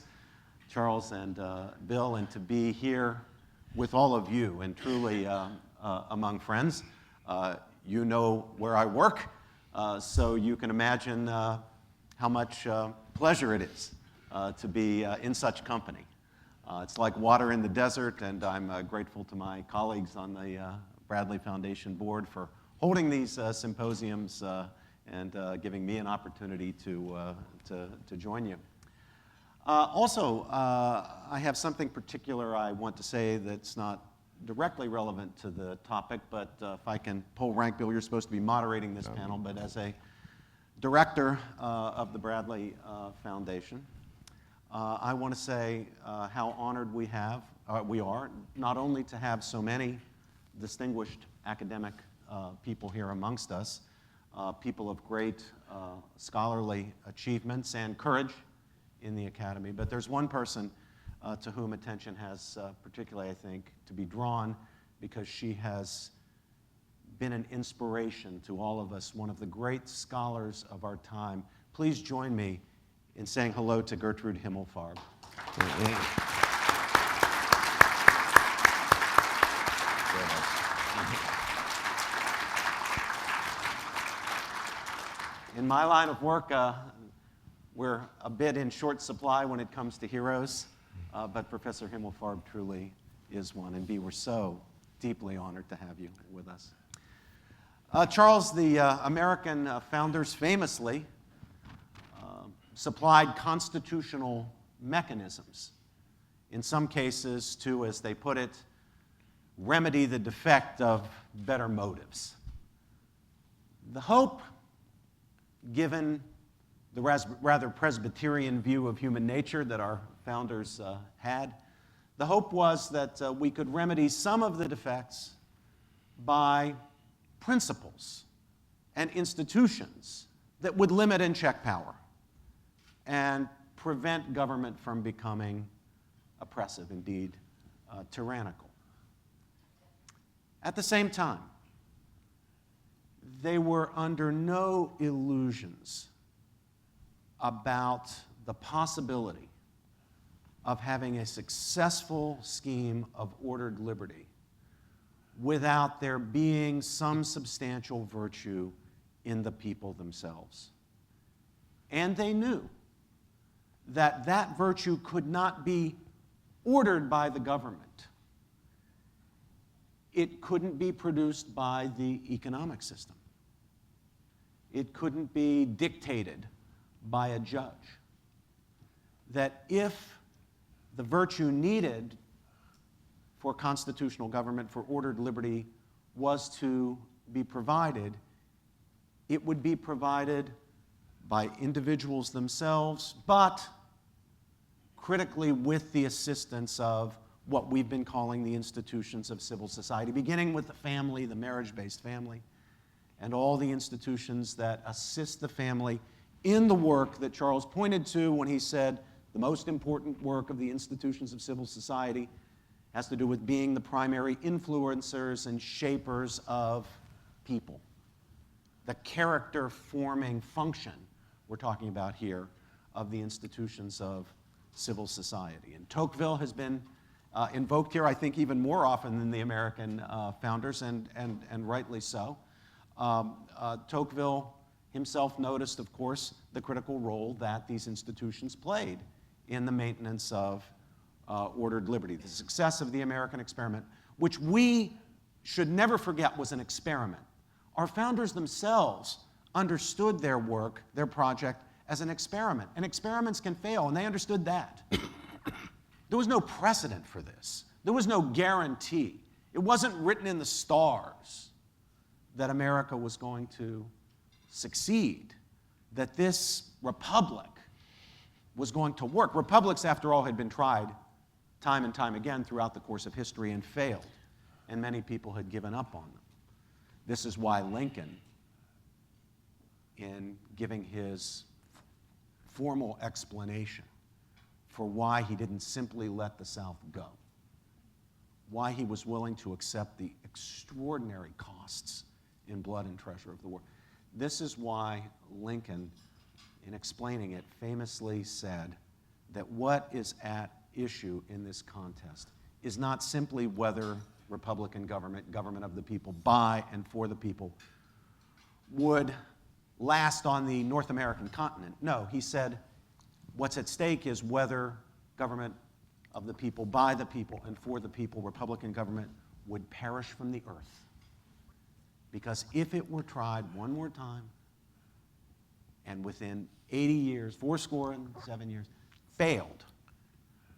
Charles and Bill, and to be here with all of you, and truly among friends. You know where I work, so you can imagine how much pleasure it is to be in such company. It's like water in the desert, and I'm grateful to my colleagues on the Bradley Foundation board for holding these symposiums and giving me an opportunity to join you. Also, I have something particular I want to say that's not directly relevant to the topic, but if I can pull rank, Bill, you're supposed to be moderating this panel, but as a director of the Bradley Foundation, I want to say how honored we are, not only to have so many distinguished academic people here amongst us, people of great scholarly achievements and courage in the academy, but there's one person to whom attention has particularly, I think, to be drawn because she has been an inspiration to all of us, one of the great scholars of our time. Please join me in saying hello to Gertrude Himmelfarb. In my line of work, we're a bit in short supply when it comes to heroes, but Professor Himmelfarb truly is one. And we're so deeply honored to have you with us. Charles, the American founders famously supplied constitutional mechanisms, in some cases to, as they put it, remedy the defect of better motives. The hope, given the rather Presbyterian view of human nature that our founders had, the hope was that we could remedy some of the defects by principles and institutions that would limit and check power and prevent government from becoming oppressive, indeed tyrannical. At the same time, they were under no illusions about the possibility of having a successful scheme of ordered liberty without there being some substantial virtue in the people themselves. And they knew that that virtue could not be ordered by the government. It couldn't be produced by the economic system. It couldn't be dictated by a judge. That if the virtue needed for constitutional government, for ordered liberty, was to be provided, it would be provided by individuals themselves, but critically with the assistance of what we've been calling the institutions of civil society, beginning with the family, the marriage-based family, and all the institutions that assist the family in the work that Charles pointed to when he said the most important work of the institutions of civil society has to do with being the primary influencers and shapers of people. The character-forming function we're talking about here of the institutions of civil society. And Tocqueville has been invoked here, I think, even more often than the American founders, and rightly so. Tocqueville himself noticed, of course, the critical role that these institutions played in the maintenance of ordered liberty. The success of the American experiment, which we should never forget was an experiment. Our founders themselves understood their work, their project, as an experiment. And experiments can fail, and they understood that. There was no precedent for this. There was no guarantee. It wasn't written in the stars that America was going to succeed, that this republic was going to work. Republics, after all, had been tried time and time again throughout the course of history and failed, and many people had given up on them. This is why Lincoln, in giving his formal explanation for why he didn't simply let the South go, why he was willing to accept the extraordinary costs in blood and treasure of the war. This is why Lincoln, in explaining it, famously said that what is at issue in this contest is not simply whether Republican government, government of the people, by and for the people, would last on the North American continent. No, he said, what's at stake is whether government of the people, by the people, and for the people, Republican government, would perish from the earth. Because if it were tried one more time, and within 80 years, 87 years, failed,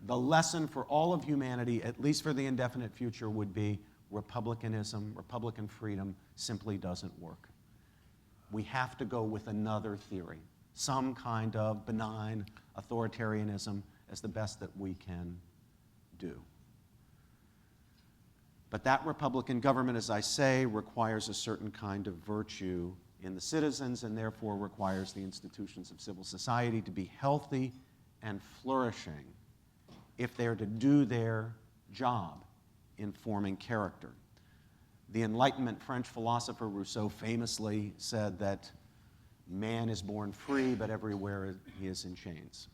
the lesson for all of humanity, at least for the indefinite future, would be republicanism, Republican freedom simply doesn't work. We have to go with another theory, some kind of benign authoritarianism as the best that we can do. But that Republican government, as I say, requires a certain kind of virtue in the citizens and therefore requires the institutions of civil society to be healthy and flourishing if they're to do their job in forming character. The Enlightenment French philosopher Rousseau famously said that man is born free, but everywhere he is in chains.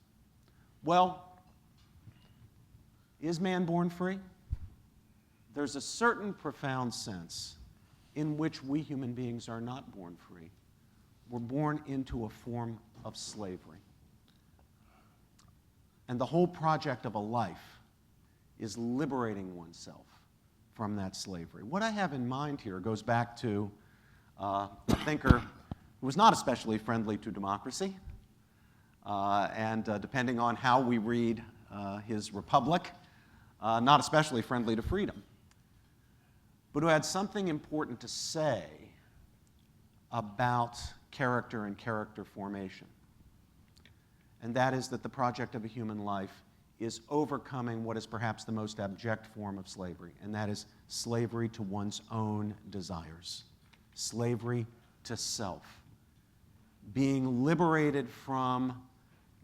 Well, is man born free? there's a certain profound sense in which we human beings are not born free. We're born into a form of slavery. And the whole project of a life is liberating oneself from that slavery. What I have in mind here goes back to a thinker who was not especially friendly to democracy, and depending on how we read his Republic, not especially friendly to freedom, but who had something important to say about character and character formation. And that is that the project of a human life is overcoming what is perhaps the most abject form of slavery, and that is slavery to one's own desires, slavery to self, being liberated from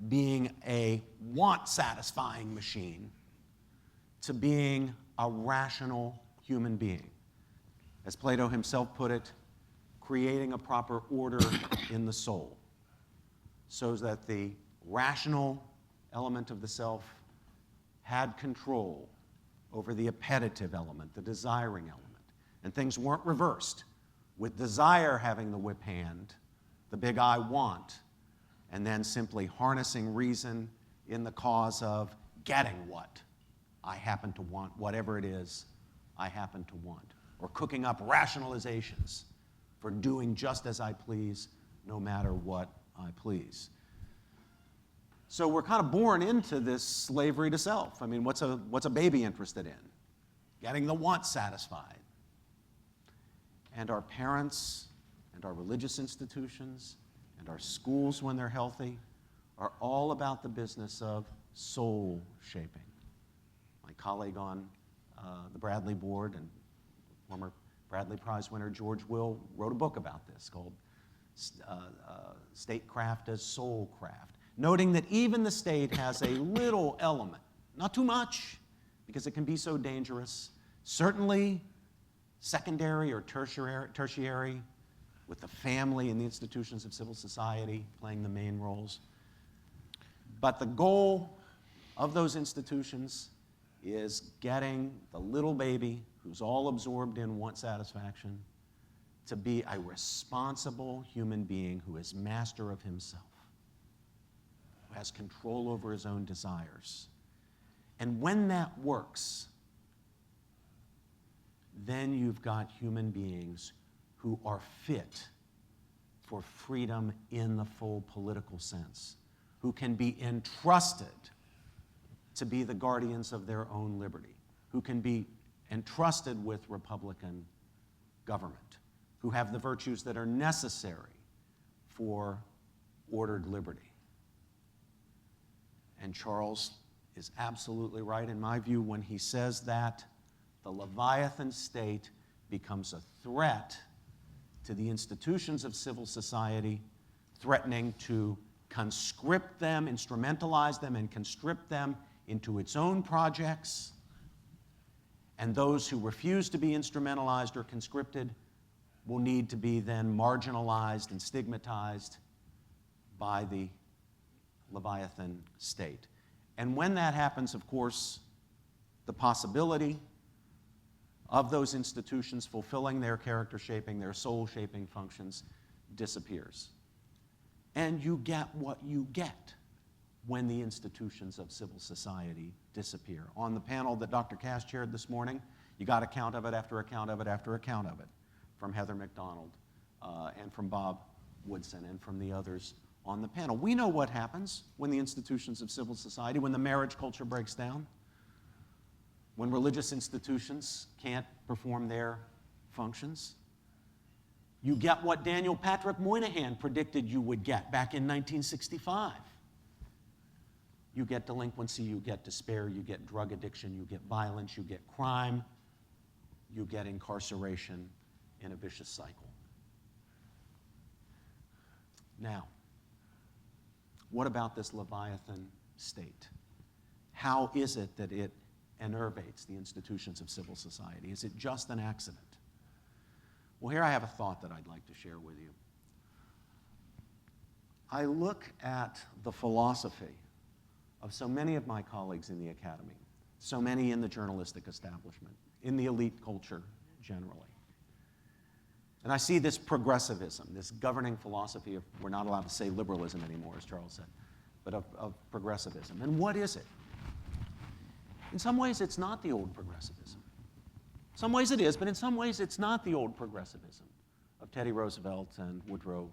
being a want-satisfying machine to being a rational human being. As Plato himself put it, creating a proper order in the soul so that the rational element of the self had control over the appetitive element, the desiring element. And things weren't reversed, with desire having the whip hand, the big I want, and then simply harnessing reason in the cause of getting what I happen to want, whatever it is I happen to want, or cooking up rationalizations for doing just as I please, no matter what I please. So we're kind of born into this slavery to self. I mean, what's a baby interested in? Getting the want satisfied. And our parents and our religious institutions and our schools, when they're healthy, are all about the business of soul shaping. My colleague on the Bradley board and former Bradley Prize winner George Will wrote a book about this called Statecraft as Soulcraft, noting that even the state has a little element, not too much, because it can be so dangerous, certainly secondary or tertiary, with the family and the institutions of civil society playing the main roles. But the goal of those institutions is getting the little baby who's all absorbed in want satisfaction to be a responsible human being who is master of himself, who has control over his own desires. And when that works, then you've got human beings who are fit for freedom in the full political sense, who can be entrusted to be the guardians of their own liberty, who can be entrusted with Republican government, who have the virtues that are necessary for ordered liberty. And Charles is absolutely right, in my view, when he says that the Leviathan state becomes a threat to the institutions of civil society, threatening to conscript them, instrumentalize them, and conscript them into its own projects. And those who refuse to be instrumentalized or conscripted will need to be then marginalized and stigmatized by the Leviathan state. And when that happens, of course, the possibility of those institutions fulfilling their character shaping, their soul shaping functions disappears. And you get what you get when the institutions of civil society disappear. On the panel that Dr. Cass chaired this morning, you got account of it after account of it after account of it, from Heather McDonald and from Bob Woodson and from the others on the panel. We know what happens when the institutions of civil society, when the marriage culture breaks down, when religious institutions can't perform their functions. You get what Daniel Patrick Moynihan predicted you would get back in 1965. You get delinquency, you get despair, you get drug addiction, you get violence, you get crime, you get incarceration in a vicious cycle. Now, what about this Leviathan state? How is it that it enervates the institutions of civil society? Is it just an accident? Well, here I have a thought that I'd like to share with you. I look at the philosophy of so many of my colleagues in the academy, so many in the journalistic establishment, in the elite culture generally. And I see this progressivism, this governing philosophy of, we're not allowed to say liberalism anymore, as Charles said, but of progressivism. And what is it? In some ways, it's not the old progressivism. In some ways it is, but in some ways it's not the old progressivism of Teddy Roosevelt and Woodrow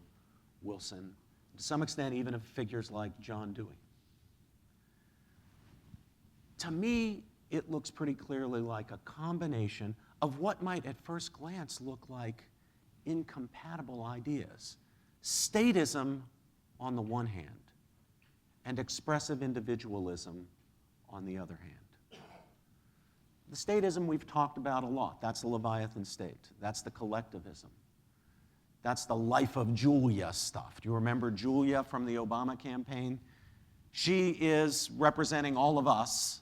Wilson, to some extent even of figures like John Dewey. To me, it looks pretty clearly like a combination of what might at first glance look like incompatible ideas. Statism on the one hand, and expressive individualism on the other hand. The statism we've talked about a lot. That's the Leviathan state. That's the collectivism. That's the life of Julia stuff. Do you remember Julia from the Obama campaign? She is representing all of us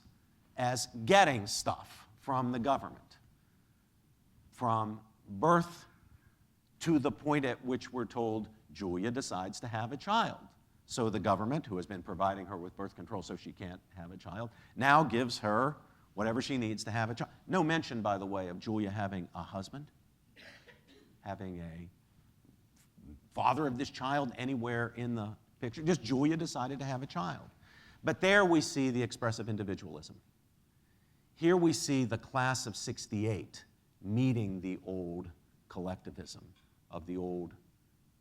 as getting stuff from the government, from birth to the point at which we're told Julia decides to have a child. So the government, who has been providing her with birth control so she can't have a child, now gives her whatever she needs to have a child. No mention, by the way, of Julia having a husband, having a father of this child anywhere in the picture. Just Julia decided to have a child. But there we see the expressive individualism. Here we see the class of '68 meeting the old collectivism of the old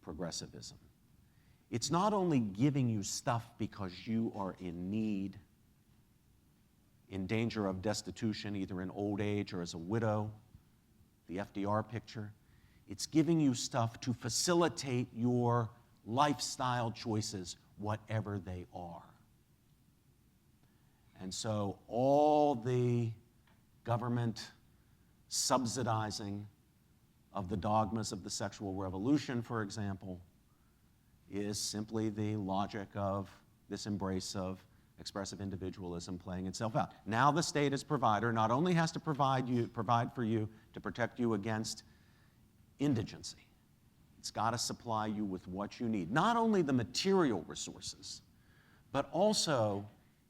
progressivism. It's not only giving you stuff because you are in need, in danger of destitution, either in old age or as a widow, the FDR picture. It's giving you stuff to facilitate your lifestyle choices, whatever they are. And so all the government subsidizing of the dogmas of the sexual revolution, for example, is simply the logic of this embrace of expressive individualism playing itself out. Now the state as provider not only has to provide for you to protect you against indigency, it's got to supply you with what you need. Not only the material resources, but also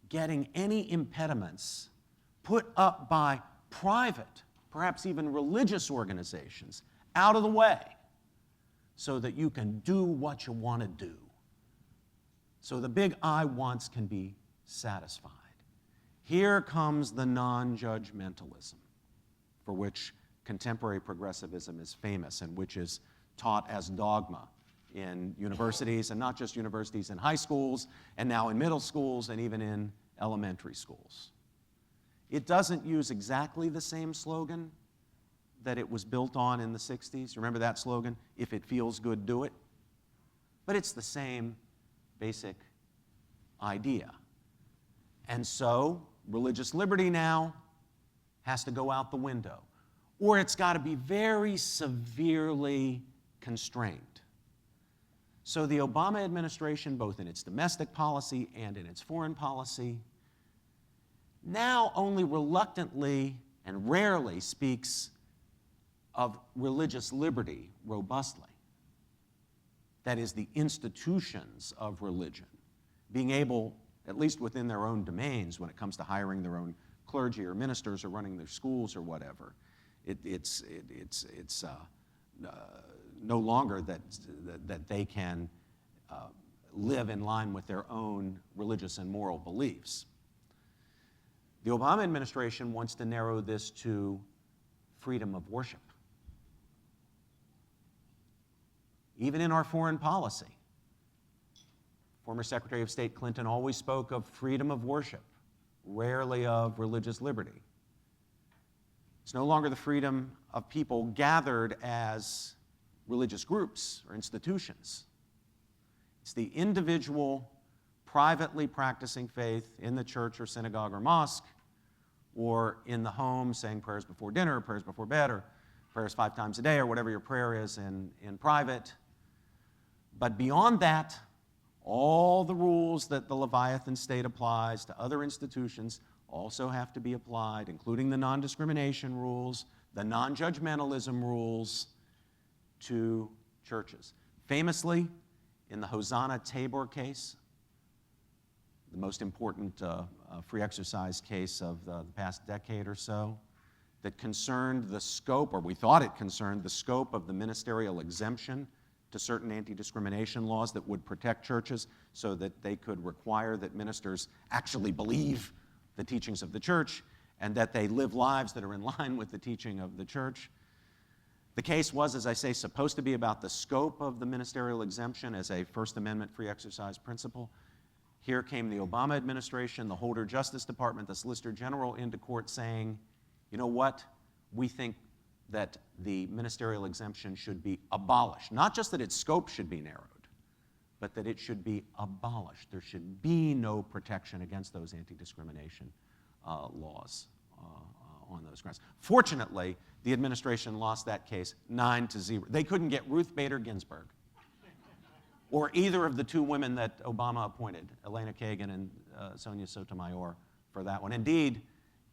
getting any impediments put up by private, perhaps even religious organizations, out of the way so that you can do what you want to do. So the big I wants can be satisfied. Here comes the non-judgmentalism for which contemporary progressivism is famous and which is taught as dogma in universities, and not just universities, in high schools, and now in middle schools, and even in elementary schools. It doesn't use exactly the same slogan that it was built on in the 60s. Remember that slogan? If it feels good, do it. But it's the same basic idea. And so religious liberty now has to go out the window, or it's got to be very severely constrained. So the Obama administration, both in its domestic policy and in its foreign policy, now only reluctantly and rarely speaks of religious liberty robustly. That is, the institutions of religion being able, at least within their own domains, when it comes to hiring their own clergy or ministers or running their schools or whatever, it's no longer that they can live in line with their own religious and moral beliefs. The Obama administration wants to narrow this to freedom of worship. Even in our foreign policy, former Secretary of State Clinton always spoke of freedom of worship, rarely of religious liberty. It's no longer the freedom of people gathered as religious groups or institutions. It's the individual privately practicing faith in the church or synagogue or mosque, or in the home saying prayers before dinner, or prayers before bed, or prayers 5 times a day, or whatever your prayer is in private. But beyond that, all the rules that the Leviathan state applies to other institutions also have to be applied, including the non-discrimination rules, the non-judgmentalism rules, to churches. Famously, in the Hosanna Tabor case, the most important free exercise case of the past decade or so, that concerned the scope, or we thought it concerned the scope of the ministerial exemption to certain anti-discrimination laws that would protect churches so that they could require that ministers actually believe the teachings of the church and that they live lives that are in line with the teaching of the church. The case was, as I say, supposed to be about the scope of the ministerial exemption as a First Amendment free exercise principle. Here came the Obama administration, the Holder Justice Department, the Solicitor General into court saying, you know what, we think that the ministerial exemption should be abolished. Not just that its scope should be narrowed, but that it should be abolished. There should be no protection against those anti-discrimination laws on those grounds. Fortunately, the administration lost that case 9-0. They couldn't get Ruth Bader Ginsburg or either of the two women that Obama appointed, Elena Kagan and Sonia Sotomayor, for that one. Indeed,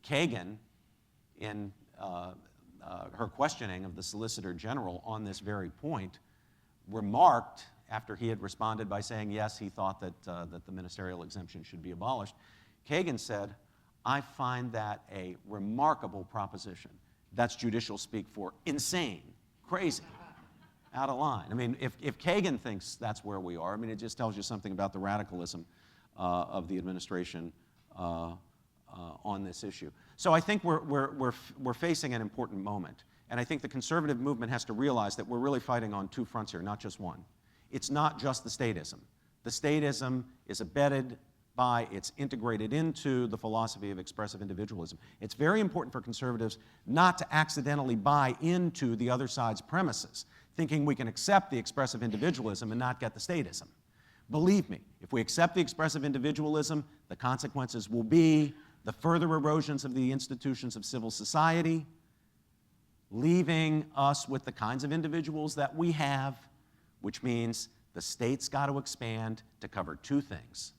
Kagan, in her questioning of the Solicitor General on this very point, remarked, after he had responded by saying, yes, he thought that the ministerial exemption should be abolished, Kagan said, I find that a remarkable proposition. That's judicial speak for insane, crazy, out of line. I mean, if Kagan thinks that's where we are, I mean, it just tells you something about the radicalism of the administration on this issue. So I think we're facing an important moment. And I think the conservative movement has to realize that we're really fighting on two fronts here, not just one. It's not just the statism. The statism is abetted by, it's integrated into the philosophy of expressive individualism. It's very important for conservatives not to accidentally buy into the other side's premises, thinking we can accept the expressive individualism and not get the statism. Believe me, if we accept the expressive individualism, the consequences will be the further erosions of the institutions of civil society, leaving us with the kinds of individuals that we have, which means the state's got to expand to cover two things: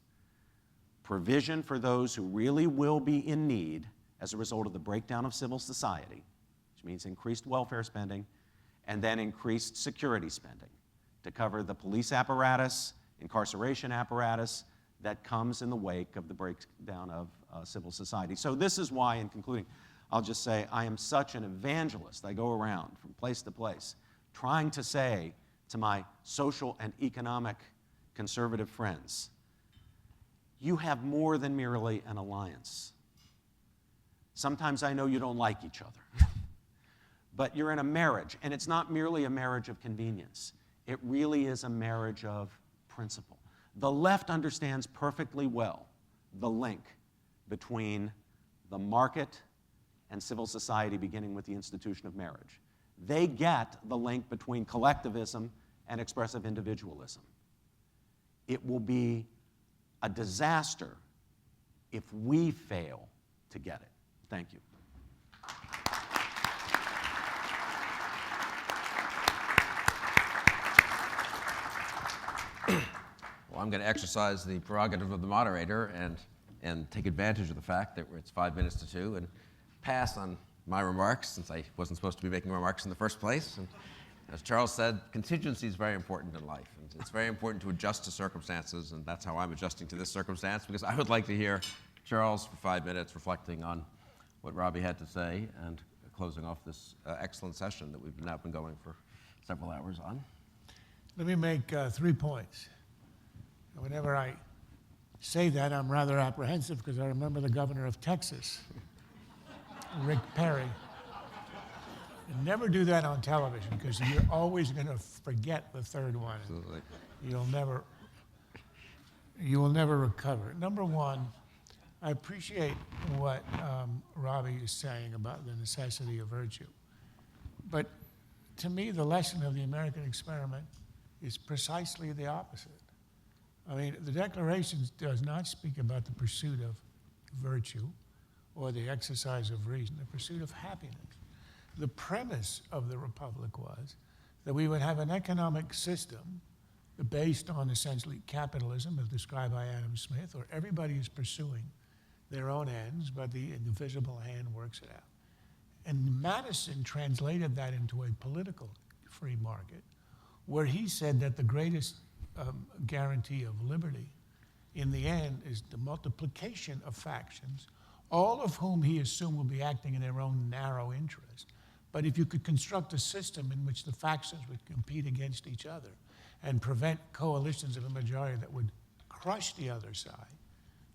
provision for those who really will be in need as a result of the breakdown of civil society, which means increased welfare spending, and then increased security spending to cover the police apparatus, incarceration apparatus that comes in the wake of the breakdown of civil society. So this is why, in concluding, I'll just say I am such an evangelist. I go around from place to place trying to say to my social and economic conservative friends, you have more than merely an alliance. Sometimes I know you don't like each other, but you're in a marriage, and it's not merely a marriage of convenience. It really is a marriage of principle. The left understands perfectly well the link between the market and civil society, beginning with the institution of marriage. They get the link between collectivism and expressive individualism. It will be a disaster if we fail to get it. Thank you. Well, I'm going to exercise the prerogative of the moderator and take advantage of the fact that it's 5 minutes to 2 and pass on my remarks, since I wasn't supposed to be making remarks in the first place. And as Charles said, contingency is very important in life. And it's very important to adjust to circumstances, and that's how I'm adjusting to this circumstance, because I would like to hear Charles for 5 minutes reflecting on what Robbie had to say and closing off this excellent session that we've now been going for several hours on. Let me make 3 points. Whenever I say that, I'm rather apprehensive because I remember the governor of Texas, Rick Perry. And never do that on television because you're always going to forget the third one. Absolutely. You will never recover. Number one, I appreciate what Robbie is saying about the necessity of virtue. But to me, the lesson of the American experiment is precisely the opposite. I mean, the Declaration does not speak about the pursuit of virtue or the exercise of reason, the pursuit of happiness. The premise of the Republic was that we would have an economic system based on essentially capitalism, as described by Adam Smith, where everybody is pursuing their own ends, but the invisible hand works it out. And Madison translated that into a political free market, where he said that the greatest guarantee of liberty in the end is the multiplication of factions all of whom he assumed will be acting in their own narrow interest. But if you could construct a system in which the factions would compete against each other and prevent coalitions of a majority that would crush the other side,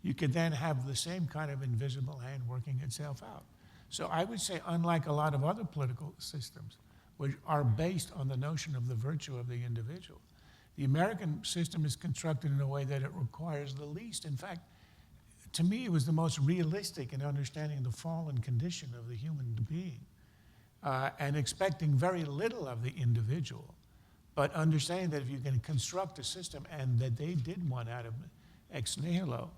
you could then have the same kind of invisible hand working itself out. So I would say, unlike a lot of other political systems, which are based on the notion of the virtue of the individual, the American system is constructed in a way that it requires the least. In fact, to me, it was the most realistic in understanding the fallen condition of the human being, and expecting very little of the individual, but understanding that if you can construct a system, and that they did one out of ex nihilo,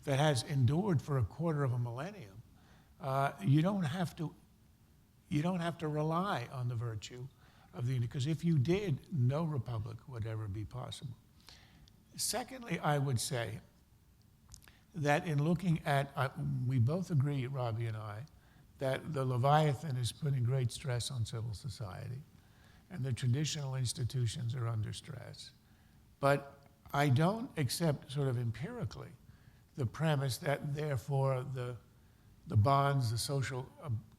that has endured for a quarter of a millennium, you don't have to rely on the virtue of the, because if you did, no republic would ever be possible. Secondly, I would say that in looking at, we both agree, Robbie and I, that the Leviathan is putting great stress on civil society, and the traditional institutions are under stress. But I don't accept sort of empirically the premise that therefore the bonds, the social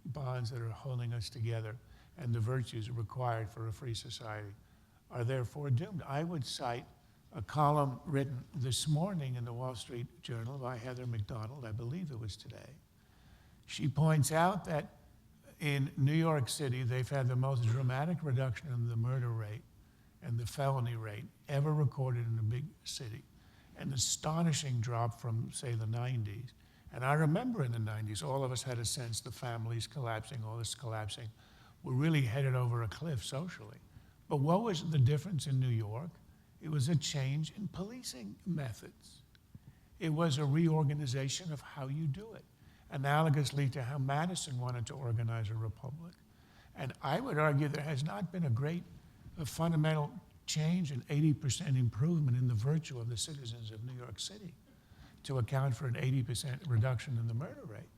bonds that are holding us together and the virtues required for a free society are therefore doomed. I would cite a column written this morning in the Wall Street Journal by Heather McDonald, I believe it was today. She points out that in New York City, they've had the most dramatic reduction in the murder rate and the felony rate ever recorded in a big city. An astonishing drop from, say, the 90s. And I remember in the 90s, all of us had a sense the families collapsing, all this collapsing. We're really headed over a cliff socially. But what was the difference in New York? It was a change in policing methods. It was a reorganization of how you do it, analogously to how Madison wanted to organize a republic. And I would argue there has not been a fundamental change, an 80% improvement in the virtue of the citizens of New York City to account for an 80% reduction in the murder rate.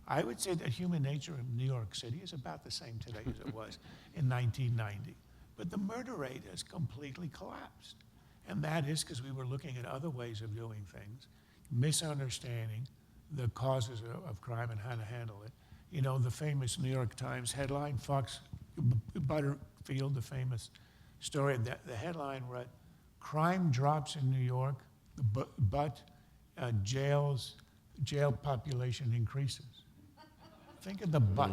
I would say that human nature in New York City is about the same today as it was in 1990. But the murder rate has completely collapsed. And that is because we were looking at other ways of doing things, misunderstanding the causes of crime and how to handle it. You know, the famous New York Times headline, Fox Butterfield, the famous story, that the headline read, "Crime drops in New York, but jail population increases." Think of the but.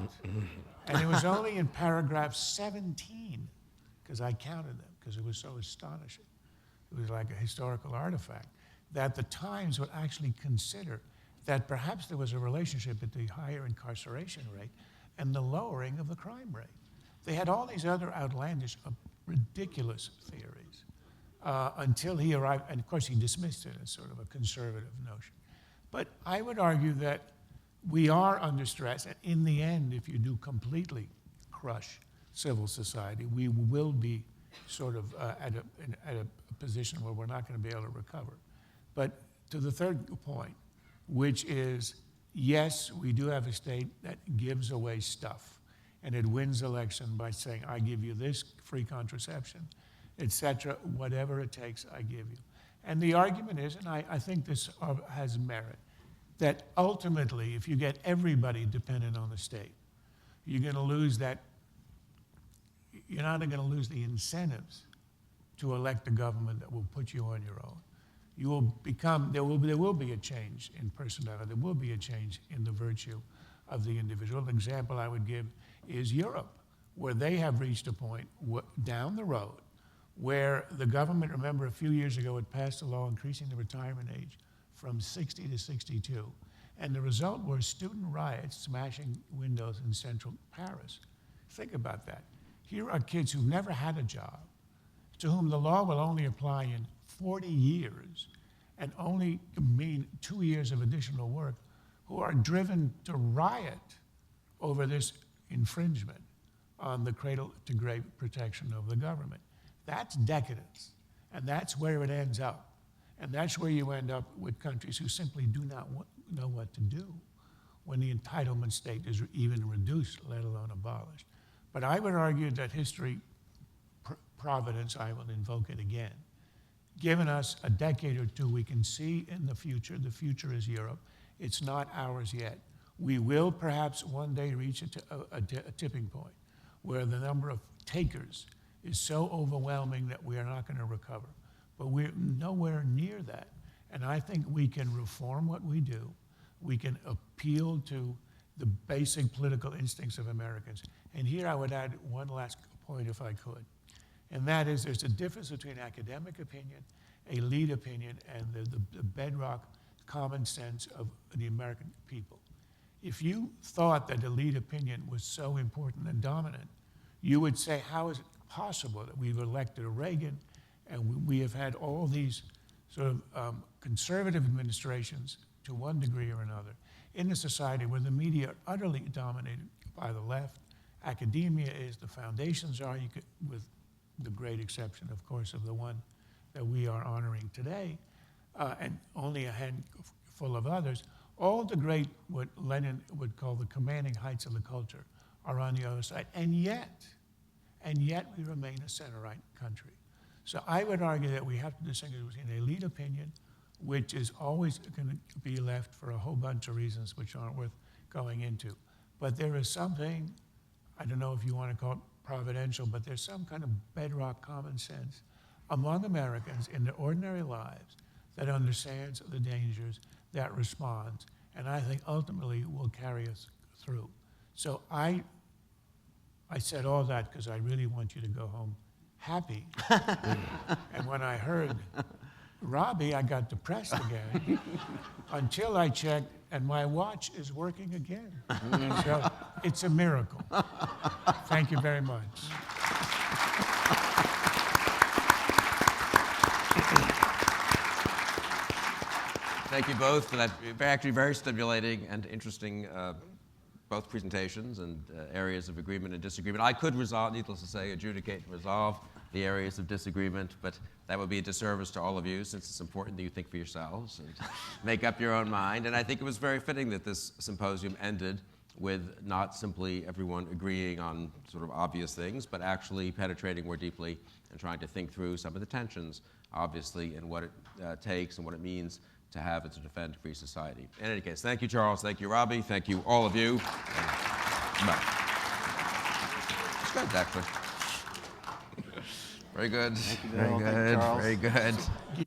And it was only in paragraph 17, because I counted them, because it was so astonishing. It was like a historical artifact, that the Times would actually consider that perhaps there was a relationship with the higher incarceration rate and the lowering of the crime rate. They had all these other outlandish, ridiculous theories until he arrived, and of course he dismissed it as sort of a conservative notion. But I would argue that we are under stress, and in the end, if you do completely crush civil society, we will be sort of at a position where we're not going to be able to recover. But to the third point, which is, yes, we do have a state that gives away stuff, and it wins election by saying, I give you this, free contraception, et cetera, whatever it takes, I give you. And the argument is, and I think this has merit, that ultimately, if you get everybody dependent on the state, you're going to lose that, you're not going to lose the incentives to elect a government that will put you on your own. You will become, there will be a change in personality, there will be a change in the virtue of the individual. An example I would give is Europe, where they have reached a point down the road where the government, remember a few years ago, it passed a law increasing the retirement age from 60 to 62. And the result was student riots smashing windows in central Paris. Think about that. Here are kids who've never had a job, to whom the law will only apply in 40 years and only mean 2 years of additional work, who are driven to riot over this infringement on the cradle-to-grave protection of the government. That's decadence, and that's where it ends up. And that's where you end up with countries who simply do not know what to do when the entitlement state is even reduced, let alone abolished. But I would argue that history, providence, I will invoke it again, given us a decade or two, we can see in the future is Europe. It's not ours yet. We will perhaps one day reach a tipping point where the number of takers is so overwhelming that we are not going to recover. But we're nowhere near that. And I think we can reform what we do. We can appeal to the basic political instincts of Americans. And here I would add one last point if I could. And that is there's a difference between academic opinion, elite opinion, and the bedrock common sense of the American people. If you thought that elite opinion was so important and dominant, you would say, how is it possible that we've elected a Reagan and we have had all these sort of conservative administrations to one degree or another in a society where the media are utterly dominated by the left, academia is, the foundations are, with the great exception, of course, of the one that we are honoring today, and only a handful of others, all the great, what Lenin would call the commanding heights of the culture, are on the other side. And yet we remain a center-right country. So I would argue that we have to distinguish between elite opinion, which is always going to be left for a whole bunch of reasons which aren't worth going into. But there is something, I don't know if you want to call it providential, but there's some kind of bedrock common sense among Americans in their ordinary lives that understands the dangers, that responds, and I think ultimately will carry us through. So I said all that because I really want you to go home happy. And when I heard Robbie, I got depressed again until I checked and my watch is working again. So it's a miracle. Thank you very much. Thank you both for that actually very stimulating and interesting both presentations and areas of agreement and disagreement. I could resolve, needless to say, adjudicate and resolve the areas of disagreement, but that would be a disservice to all of you since it's important that you think for yourselves and make up your own mind. And I think it was very fitting that this symposium ended with not simply everyone agreeing on sort of obvious things, but actually penetrating more deeply and trying to think through some of the tensions, obviously, and what it takes and what it means to have and to defend a free society. In any case, thank you, Charles. Thank you, Robbie. Thank you, all of you. It's good, actually. Very good. Thank you, Very Bill. Thank you, good. Charles. Very good.